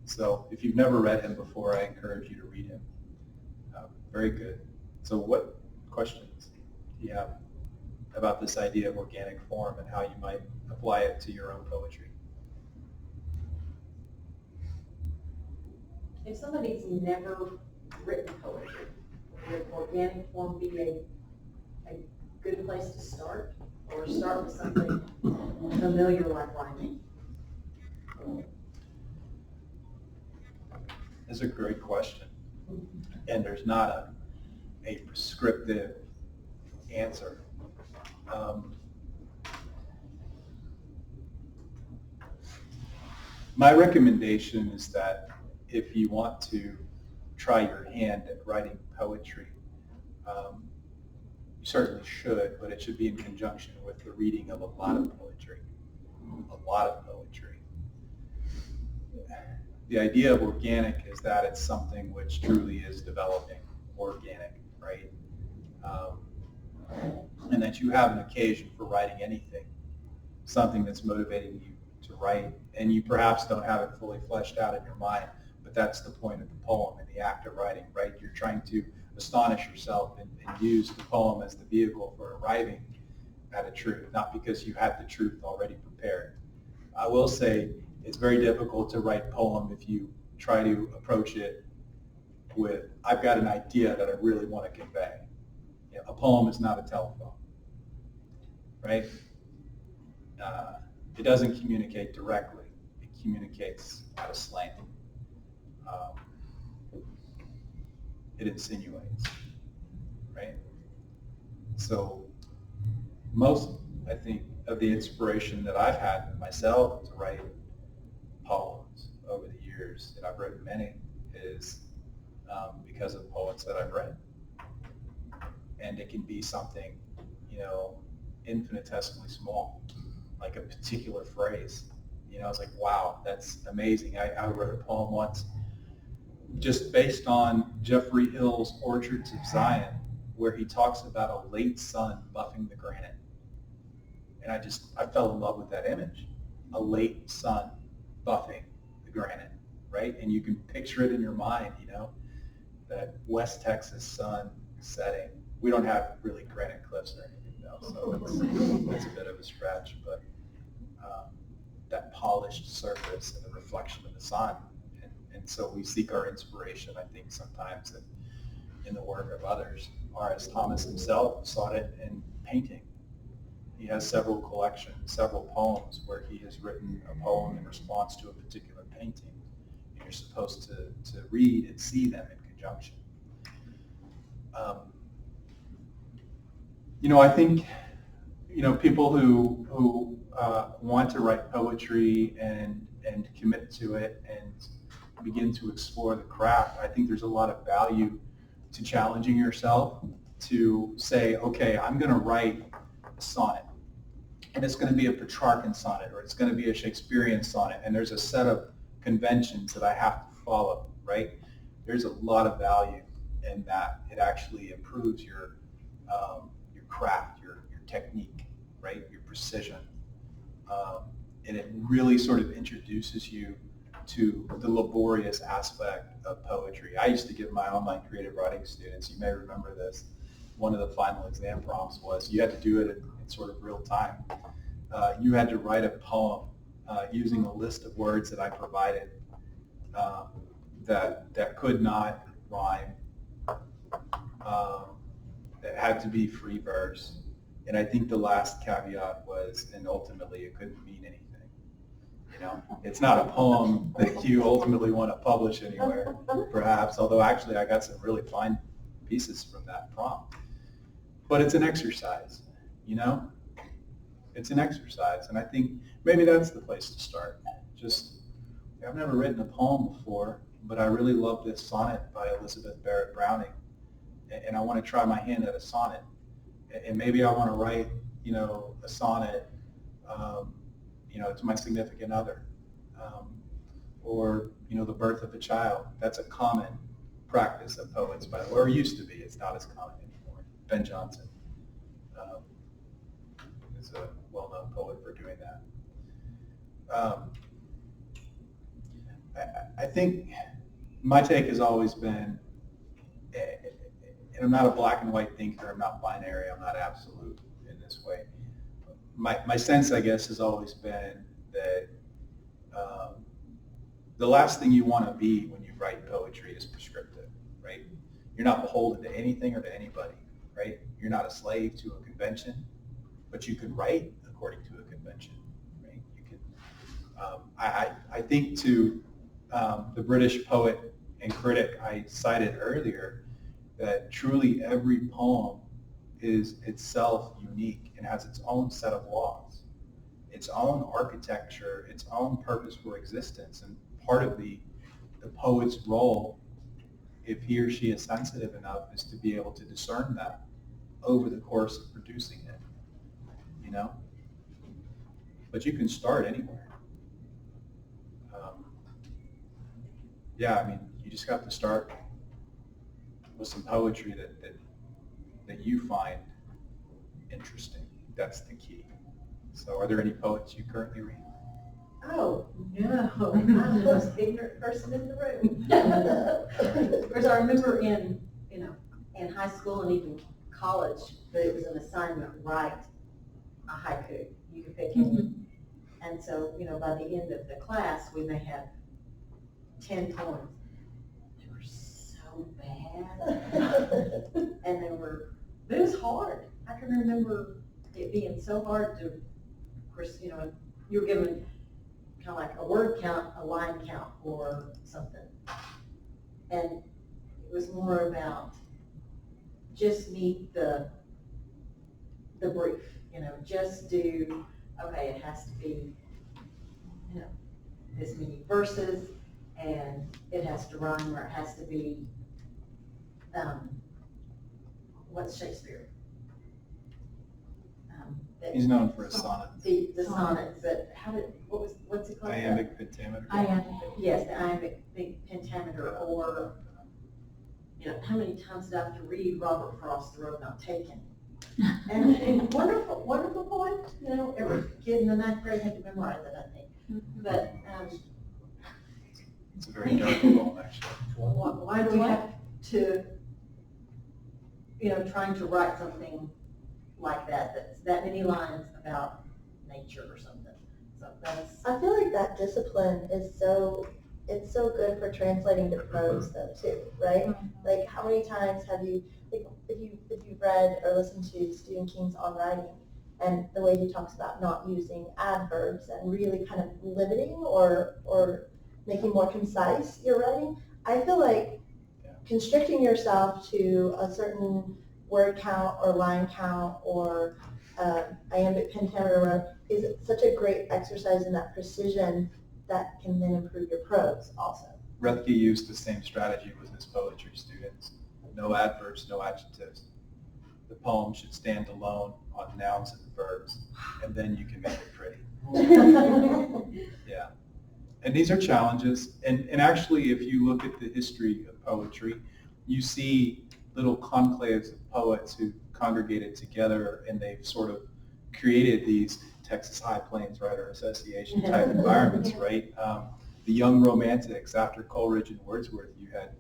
So if you've never read him before, I encourage you to read him. Very good. So what questions do you have about this idea of organic form and how you might apply it to your own poetry? If somebody's never written poetry, would organic form be a good place to start? Or start with something familiar like rhyming? That's a great question. And there's not a prescriptive answer. My recommendation is that if you want to try your hand at writing poetry, you certainly should, but it should be in conjunction with the reading of a lot of poetry. A lot of poetry. The idea of organic is that it's something which truly is developing, organic, right? And that you have an occasion for writing anything, something that's motivating you to write, and you perhaps don't have it fully fleshed out in your mind, but that's the point of the poem and the act of writing, right? You're trying to astonish yourself and use the poem as the vehicle for arriving at a truth, not because you had the truth already prepared. I will say it's very difficult to write poem if you try to approach it with, I've got an idea that I really want to convey. You know, a poem is not a telephone, right? It doesn't communicate directly. It communicates at a slant. It insinuates, right? So most, I think, of the inspiration that I've had myself to write poems over the years, and I've written many, is because of poets that I've read. And it can be something, infinitesimally small, like a particular phrase. It's like, wow, that's amazing. I wrote a poem once just based on Jeffrey Hill's Orchards of Zion, where he talks about a late sun buffing the granite. And I fell in love with that image, a late sun buffing the granite, right? And you can picture it in your mind, that West Texas sun setting. We don't have really granite cliffs or anything though, so it's a bit of a stretch, but that polished surface and the reflection of the sun. And so we seek our inspiration, I think, sometimes in the work of others. R.S. Thomas himself sought it in painting. He has several collections, several poems where he has written a poem in response to a particular painting. And you're supposed to read and see them in conjunction. I think, people who want to write poetry and commit to it and begin to explore the craft, I think there's a lot of value to challenging yourself to say, okay, I'm going to write a sonnet, and it's going to be a Petrarchan sonnet, or it's going to be a Shakespearean sonnet, and there's a set of conventions that I have to follow, right? There's a lot of value in that. It actually improves your craft, your technique, right? Your precision. And it really sort of introduces you to the laborious aspect of poetry. I used to give my online creative writing students, you may remember this, one of the final exam prompts was you had to do it in sort of real time. You had to write a poem using a list of words that I provided that could not rhyme, that had to be free verse. And I think the last caveat was, and ultimately it couldn't mean anything. It's not a poem that you ultimately want to publish anywhere, perhaps, although actually I got some really fine pieces from that prompt. But it's an exercise, It's an exercise, and I think maybe that's the place to start. I've never written a poem before, but I really love this sonnet by Elizabeth Barrett Browning, and I want to try my hand at a sonnet. And maybe I want to write, a sonnet, to my significant other. Or, the birth of a child. That's a common practice of poets, by the way, or used to be. It's not as common anymore. Ben Jonson is a well-known poet for doing that. I think my take has always been, and I'm not a black and white thinker, I'm not binary, I'm not absolute in this way. My sense, I guess, has always been that the last thing you want to be when you write poetry is prescriptive, right? You're not beholden to anything or to anybody, right? You're not a slave to a convention, but you can write according to a convention, right? You can. I think to the British poet and critic I cited earlier, that truly every poem is itself unique and has its own set of laws, its own architecture, its own purpose for existence. And part of the poet's role, if he or she is sensitive enough, is to be able to discern that over the course of producing it, But you can start anywhere. You just have to start with some poetry that you find interesting. That's the key. So are there any poets you currently read? Oh, no, I'm the most ignorant person in the room. Of course, I remember in high school and even college, that it was an assignment, write a haiku. You could pick any. And so, by the end of the class, we may have 10 poems. They were so bad. And but it was hard. I can remember it being so hard to, of course, you were given kind of like a word count, a line count, or something. And it was more about just meet the brief, just do, okay, it has to be, this many verses, and it has to rhyme, or it has to be, what's Shakespeare? He's known for his sonnets. The sonnets, but what's it called? Iambic pentameter. Yes, the iambic pentameter, or, how many times did I have to read Robert Frost, The Road Not Taken? And wonderful, wonderful poem, every kid in the 9th grade had to memorize it, I think. But, It's a very dark poem, actually. why do we have to, trying to write something like that's that many lines about nature or something? So that's. I feel like that discipline is it's so good for translating to prose though too, right? Like how many times have you, like if you've read or listened to Stephen King's On Writing, and the way he talks about not using adverbs and really kind of limiting or making more concise your writing, I feel like constricting yourself to a certain word count or line count or iambic pentameter is such a great exercise in that precision that can then improve your prose also. Roethke used the same strategy with his poetry students. No adverbs, no adjectives. The poem should stand alone on nouns and verbs, and then you can make it pretty. Yeah. And these are challenges. And actually, if you look at the history of poetry, you see little conclaves of poets who congregated together, and they've sort of created these Texas High Plains Writer Association type environments, right? The young romantics after Coleridge and Wordsworth, you had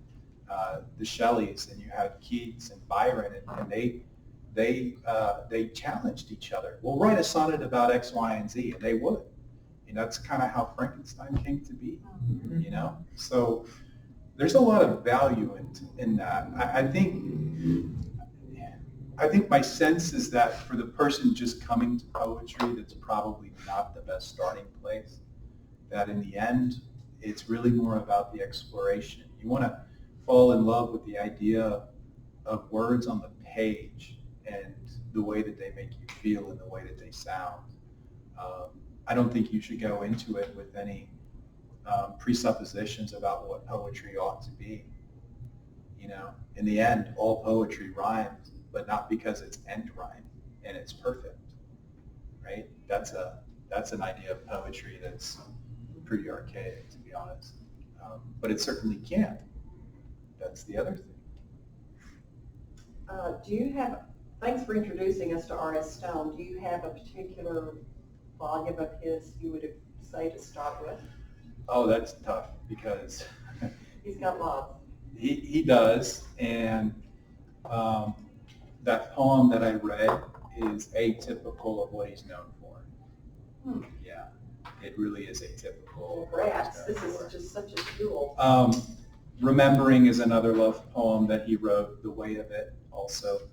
the Shelleys, and you had Keats and Byron, and they challenged each other. We'll write a sonnet about X, Y, and Z, and they would. That's kind of how Frankenstein came to be, So there's a lot of value in that. I think my sense is that for the person just coming to poetry, that's probably not the best starting place. That in the end, it's really more about the exploration. You want to fall in love with the idea of words on the page and the way that they make you feel and the way that they sound. I don't think you should go into it with any presuppositions about what poetry ought to be. You know, in the end, all poetry rhymes, but not because it's end rhyme and it's perfect, right? That's an idea of poetry that's pretty archaic, to be honest. But it certainly can. That's the other thing. Do you have, thanks for introducing us to R.S. Stone. Do you have a particular volume of his you would say to start with? Oh, that's tough because He's got lots. he does, and that poem that I read is atypical of what he's known for. Yeah, it really is atypical of what Perhaps he's this known for. is just such a jewel. Remembering is another love poem that he wrote, the weight of it also.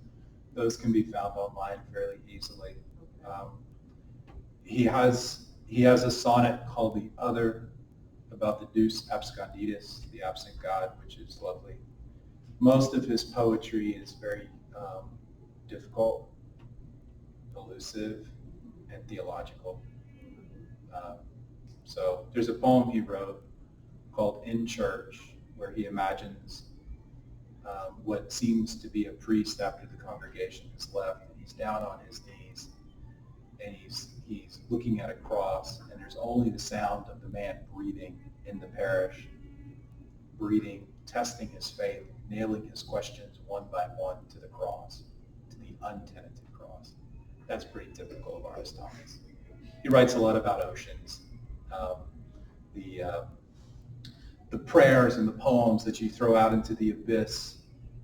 Those can be found online fairly easily. He has a sonnet called The Other, about the Deus Absconditus, the absent God, which is lovely. Most of his poetry is very difficult, elusive, and theological. So there's a poem he wrote called In Church, where he imagines what seems to be a priest after the congregation has left. He's down on his knees, and he's looking at a cross, and there's only the sound of the man breathing in the parish, breathing, testing his faith, nailing his questions one by one to the cross, to the untenanted cross. That's pretty typical of R.S. Thomas. He writes a lot about oceans. The prayers and the poems that you throw out into the abyss,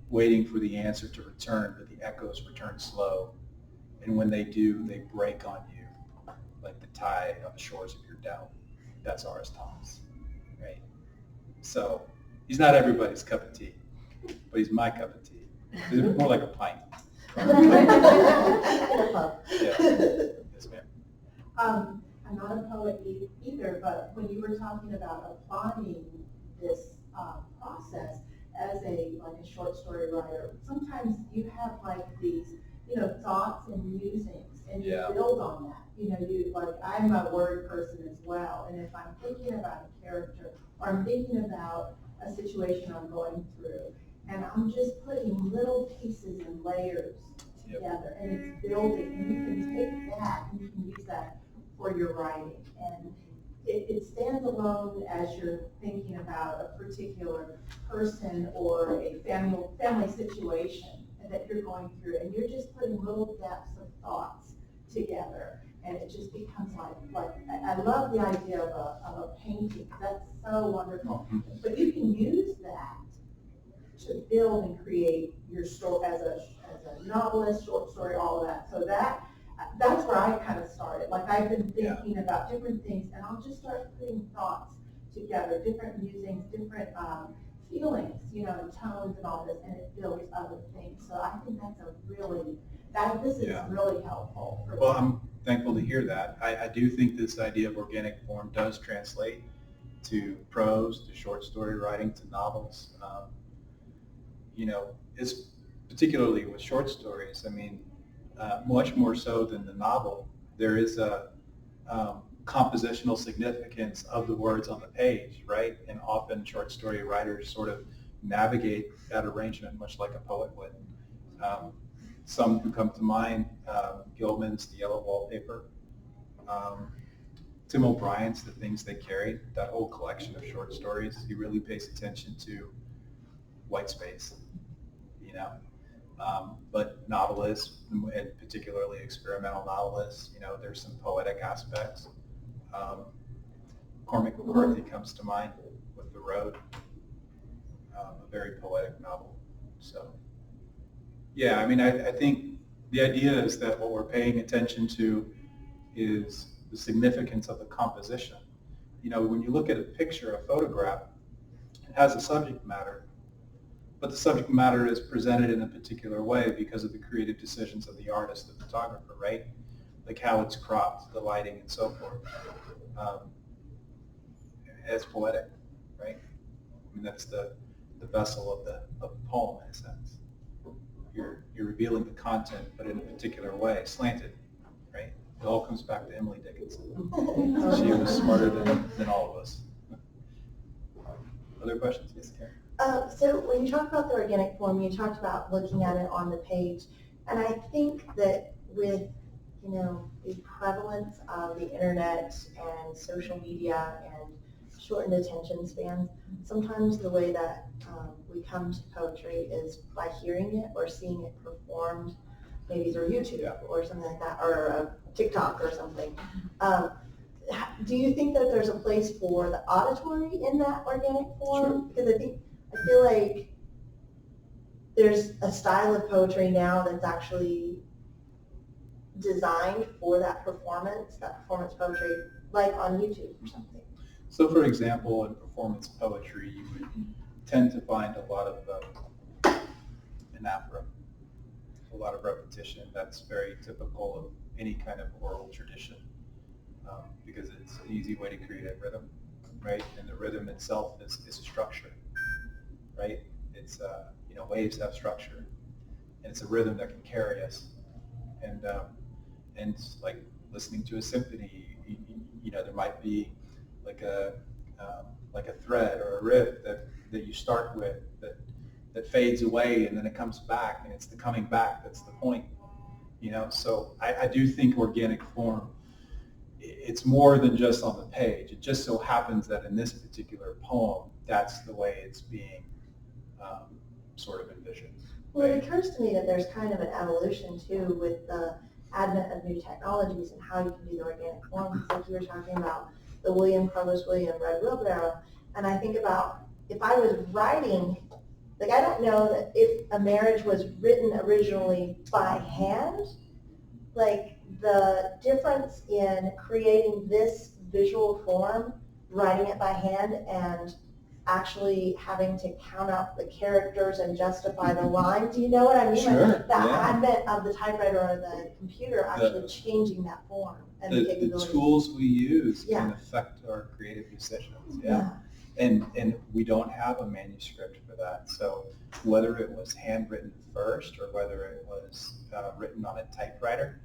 waiting for the answer to return, but the echoes return slow. And when they do, they break on you like the tide on the shores of your doubt. That's R.S. Thomas, right? So he's not everybody's cup of tea, but he's my cup of tea. He's more like a pint. Yes, ma'am. I'm not a poet either, but when you were talking about applying this process as a short story writer, sometimes you have these, thoughts and musings, and you build on that. I'm a word person as well, and if I'm thinking about a character or I'm thinking about a situation I'm going through, and I'm just putting little pieces and layers together, and it's building, and you can take that and you can use that for your writing, and it stands alone as you're thinking about a particular person or a family situation that you're going through, and you're just putting little depths of thoughts together, and it just becomes like I love the idea of a painting. That's so wonderful. But you can use that to build and create your story as a novelist, short story, all of that. So that's where I kind of started. I've been thinking about different things, and I'll just start putting thoughts together, different musings, different feelings, and tones and all this, and it builds other things. So I think this is really helpful. Well, I'm thankful to hear that. I do think this idea of organic form does translate to prose, to short story writing, to novels. It's particularly with short stories. I mean, much more so than the novel, there is a compositional significance of the words on the page, right? And often short story writers sort of navigate that arrangement much like a poet would. Some who come to mind, Gilman's The Yellow Wallpaper, Tim O'Brien's The Things They Carried, that whole collection of short stories. He really pays attention to white space, but novelists, and particularly experimental novelists, there's some poetic aspects. Cormac McCarthy comes to mind with The Road, a very poetic novel. So, yeah, I mean, I think the idea is that what we're paying attention to is the significance of the composition. When you look at a picture, a photograph, it has a subject matter, but the subject matter is presented in a particular way because of the creative decisions of the artist, the photographer, right? Like how it's cropped, the lighting, and so forth. It's poetic, right? I mean, that's the vessel of the poem in a sense. You're revealing the content, but in a particular way, slanted, right? It all comes back to Emily Dickinson. She was smarter than all of us. Are Other questions? Yes, Karen? So when you talk about the organic form, you talked about looking at it on the page. And I think that with, the prevalence of the internet and social media and shortened attention spans, sometimes the way that we come to poetry is by hearing it or seeing it performed, maybe through YouTube or something like that, or TikTok or something. Do you think that there's a place for the auditory in that organic form? Because I feel like there's a style of poetry now that's actually designed for that performance poetry, like on YouTube or something. So for example, in performance poetry, you would tend to find a lot of anaphora, a lot of repetition. That's very typical of any kind of oral tradition because it's an easy way to create a rhythm, right? And the rhythm itself is a structure, right? It's, waves have structure, and it's a rhythm that can carry us. And it's like listening to a symphony, there might be like a thread or a riff that you start with that fades away and then it comes back, and it's the coming back that's the point. So I do think organic form, it's more than just on the page. It just so happens that in this particular poem, that's the way it's being sort of envisioned. Well, it occurs to me that there's kind of an evolution too with the advent of new technologies and how you can do the organic form. Like you were talking about the Provost William Red Wheelbarrow, and I think about if I was writing, like I don't know that if a marriage was written originally by hand, like the difference in creating this visual form, writing it by hand, and actually having to count out the characters and justify the lines. You know what I mean? Sure, Like the yeah. advent of the typewriter or the computer actually changing that form and the The capabilities. tools we use Yeah. can affect our creative decisions. Yeah. And we don't have a manuscript for that. So whether it was handwritten first or whether it was written on a typewriter,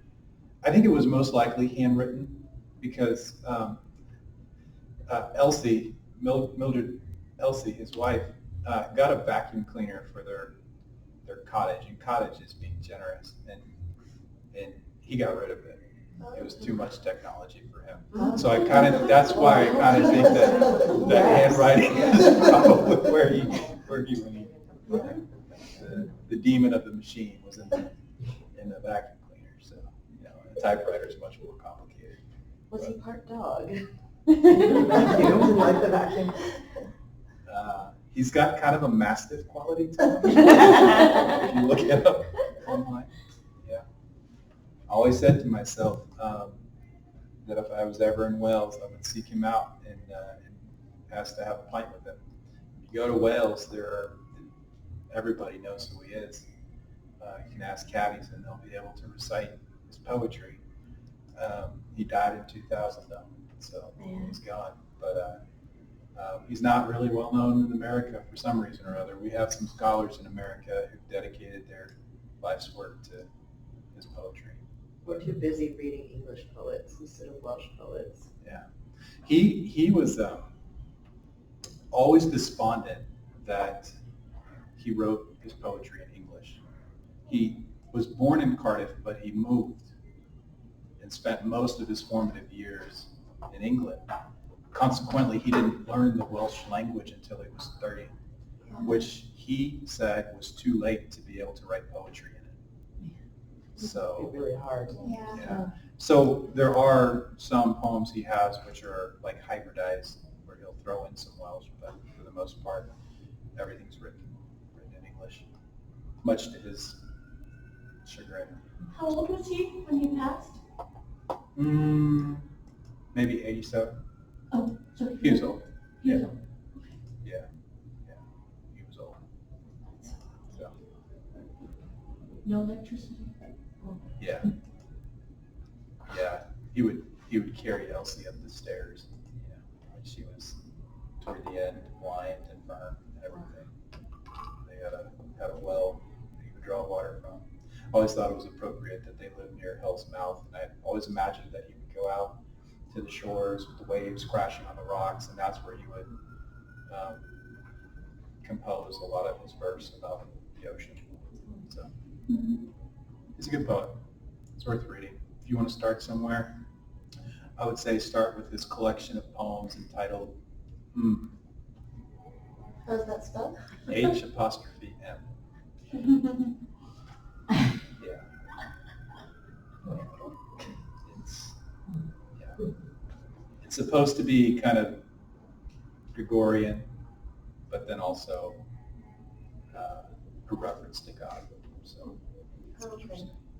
I think it was most likely handwritten because Mildred Elsie, his wife, got a vacuum cleaner for their cottage, and cottage is being generous, and he got rid of it. It was too much technology for him. So that's why I kind of think that handwriting is probably where he went. The demon of the machine was in the vacuum cleaner. So a typewriter is much more complicated. Was he part dog? Like the vacuum. He's got kind of a mastiff quality to him. If you look it up online. Yeah. I always said to myself that if I was ever in Wales, I would seek him out and ask to have a pint with him. If you go to Wales, everybody knows who he is. You can ask caddies and they'll be able to recite his poetry. He died in 2000 though, so he's gone. But he's not really well known in America for some reason or other. We have some scholars in America who've dedicated their life's work to his poetry. We're too busy reading English poets instead of Welsh poets. Yeah. He was always despondent that he wrote his poetry in English. He was born in Cardiff, but he moved and spent most of his formative years in England. Consequently, he didn't learn the Welsh language until he was 30, which he said was too late to be able to write poetry in it. So really hard. yeah. So there are some poems he has which are like hybridized, where he'll throw in some Welsh, but for the most part, everything's written in English, much to his chagrin. How old was he when he passed? Maybe 87. Oh, so He was old. he was Yeah. old. Yeah. He was old. So, No electricity. yeah. Yeah. He would carry Elsie up the stairs, when she was toward the end, blind and firm and everything. They had a well that he would draw water from. I always thought it was appropriate that they lived near Hell's Mouth, and I always imagined that he would go out to the shores with the waves crashing on the rocks, and that's where he would compose a lot of his verse about the ocean. So he's a good poet. It's worth reading. If you want to start somewhere, I would say start with his collection of poems entitled How's that spelled? H''M. Yeah. It's supposed to be kind of Gregorian, but then also a reference to God. So Okay.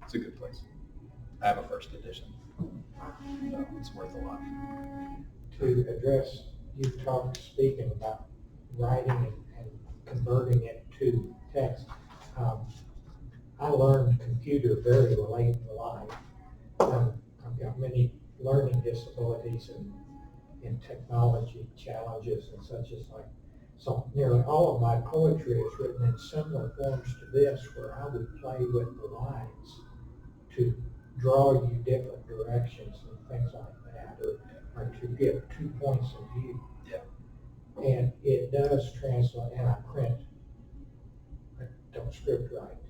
it's a good place. I have a first edition, so it's worth a lot. To address, you speaking about writing and converting it to text. I learned computer very late in life. I've got many learning disabilities and technology challenges and such as like, so nearly all of my poetry is written in similar forms to this, where I would play with the lines to draw you different directions and things like that, or to get 2 points of view. Yeah. And it does translate, and I print. I don't script write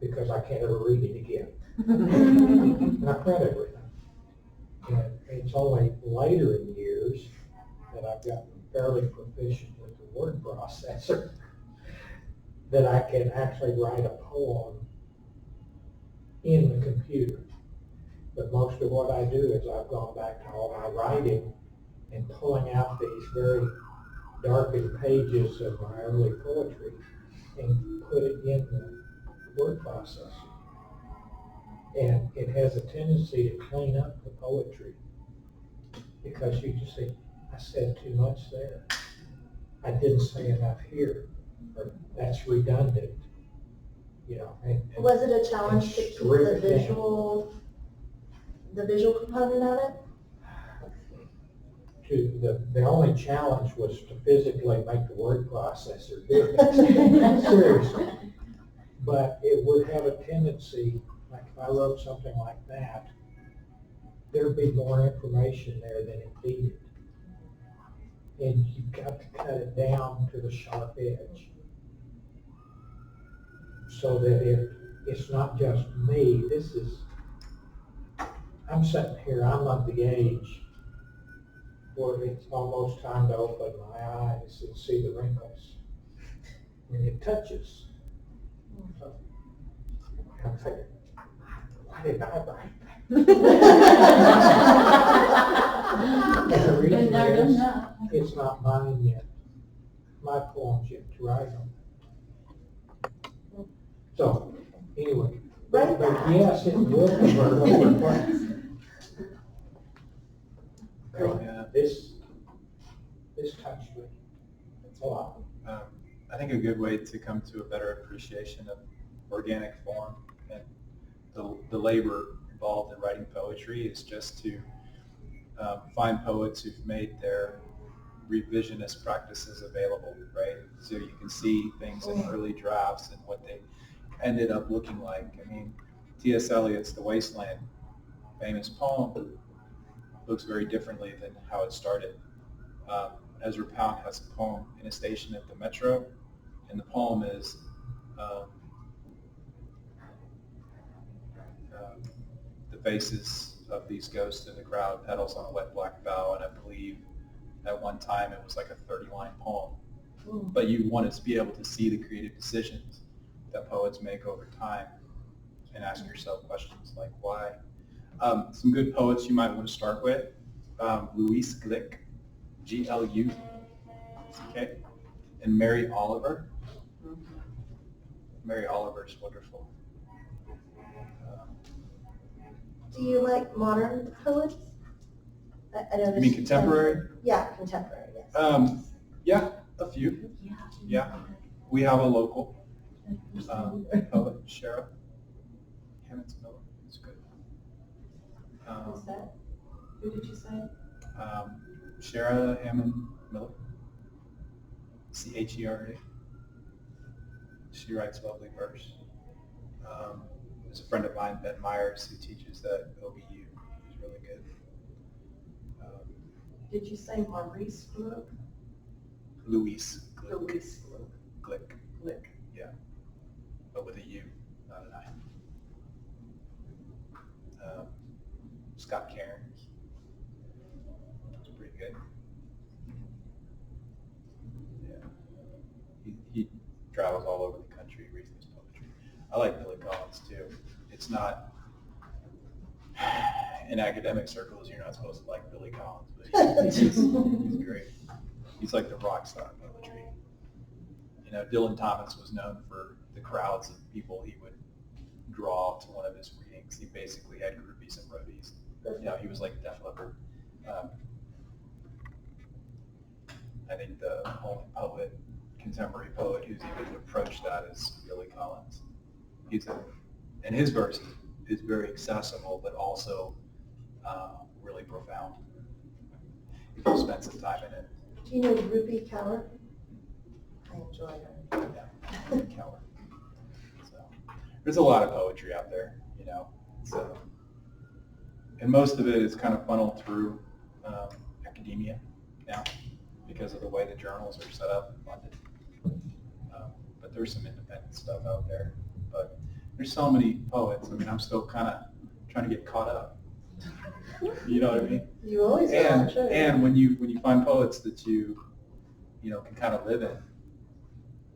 because I can't ever read it again. And I print everything. And it's only later in years that I've gotten fairly proficient with the word processor that I can actually write a poem in the computer. But most of what I do is I've gone back to all my writing and pulling out these very darkened pages of my early poetry and put it in the word processor. And it has a tendency to clean up the poetry because you just say, I said too much there. I didn't say enough here, or that's redundant, you know. And Was it a challenge to keep strip the it down. visual component of it? The only challenge was to physically make the word processor do it. Seriously. But it would have a tendency, like if I wrote something like that, there'd be more information there than it needed. And you've got to cut it down to the sharp edge so that it's not just me. I'm sitting here, I'm of the age where it's almost time to open my eyes and see the wrinkles. And it touches. So, I'm thinking, why did I write that? And the reason is, it's not mine yet. My poem's yet to write on. So, anyway, but yes, it will convert over. Oh, yeah. This touched me a lot. I think a good way to come to a better appreciation of organic form and the labor involved in writing poetry is just to find poets who've made their revisionist practices available, right? So you can see things in early drafts and what they ended up looking like. I mean, T.S. Eliot's The Wasteland, famous poem, looks very differently than how it started. Ezra Pound has a poem in a station at the Metro, and the poem is the faces of these ghosts in the crowd, petals on a wet black bough, and I believe at one time it was like a 30-line poem. But you want to be able to see the creative decisions that poets make over time and ask yourself questions like why. Some good poets you might want to start with, Louise Glück, G-L-U-C-K, and Mary Oliver. Mary Oliver is wonderful. Do you like modern poets? I know You there's mean contemporary? Yeah, contemporary, yes. Yeah, a few. Yeah, we have a local poet, Shara Hammond Miller. It's good. What's that? Who did you say? Shara Hammond Miller, C-H-E-R-A. She writes lovely verse. There's a friend of mine, Ben Myers, who teaches at OBU. He's really good. Did you say Maurice Gluck? Louise Glück. Louise Gluck. Glick. Glick. Yeah. But with a U, not an I. Scott Cairns. That's pretty good. Yeah. He travels all over the country, reads his poetry. I like Billy Collins too. It's not, in academic circles, you're not supposed to like Billy Collins, but he's great. He's like the rock star of poetry. You know, Dylan Thomas was known for the crowds of people he would draw to one of his readings. He basically had groupies and roadies. You know, he was like Def Leppard. I think the only poet, contemporary poet, who's even approached that is Billy Collins. And his verse is very accessible, but also really profound. If you spend some time in it. Do you know Ruby Kaur? I enjoy her. Yeah, Keller. So, there's a lot of poetry out there, you know. So, and most of it is kind of funneled through academia now because of the way the journals are set up and funded. But there's some independent stuff out there. But there's so many poets. I mean, I'm still kind of trying to get caught up. You know what I mean? You always And, are, sure. and when you find poets that you know, can kind of live in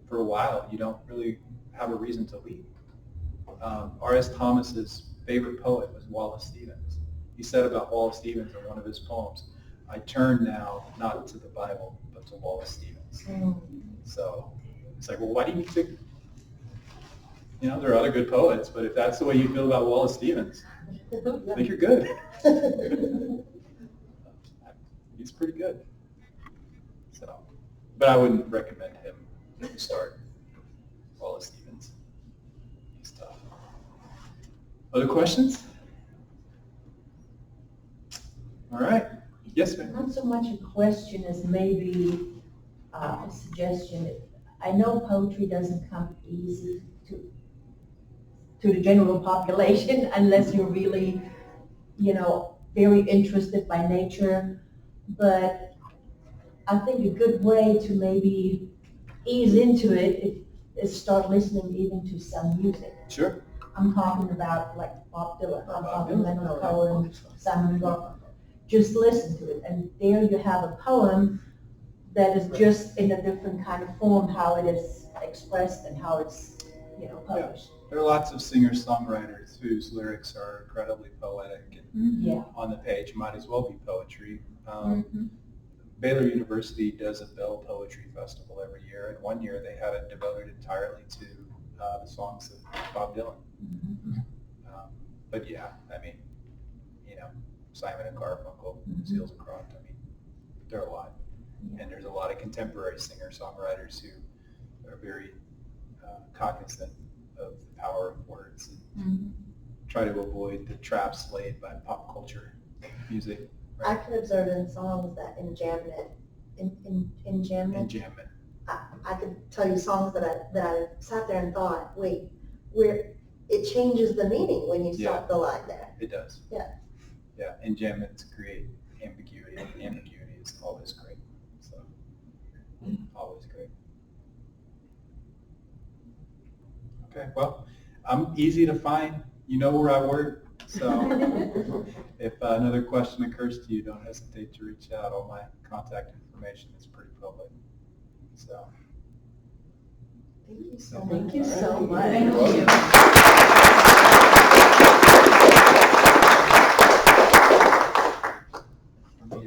for a while, you don't really have a reason to leave. R.S. Thomas's favorite poet was Wallace Stevens. He said about Wallace Stevens in one of his poems, "I turn now not to the Bible, but to Wallace Stevens." So it's like, well, why do you think, you know, there are other good poets, but if that's the way you feel about Wallace Stevens, I think you're good. He's pretty good. So, but I wouldn't recommend him to start. Wallace Stevens. He's tough. Other questions? All right. Yes, ma'am. Not so much a question as maybe a suggestion. I know poetry doesn't come easy to the general population unless you're really, you know, very interested by nature. But I think a good way to maybe ease into it is start listening even to some music. Sure. I'm talking about like Bob Dylan, I'm Bob talking Dylan. Leonard Cohen, Simon and Garfunkel. Just listen to it, and there you have a poem that is just in a different kind of form, how it is expressed and how it's, you know, published. There are lots of singer-songwriters whose lyrics are incredibly poetic and Yeah. on the page might as well be poetry. Baylor University does a Bell Poetry Festival every year, and one year they had it devoted entirely to the songs of Bob Dylan. But yeah, I mean, you know, Simon and Garfunkel, Seals and Croft, I mean, there are a lot. And there's a lot of contemporary singer-songwriters who are very cognizant of the power of words and try to avoid the traps laid by pop culture music. I can observe in songs that in Jamnet, And Jammin'. I could tell you songs that I sat there and thought, wait, where it changes the meaning when you stop the line there. It does. Yeah. Yeah, and Jammin's create ambiguity, and ambiguity is always great. So, always great. Okay, well, I'm easy to find. You know where I work. So if another question occurs to you, don't hesitate to reach out. All my contact information is pretty public. So. Thank you so much. Thank you so much. You're welcome.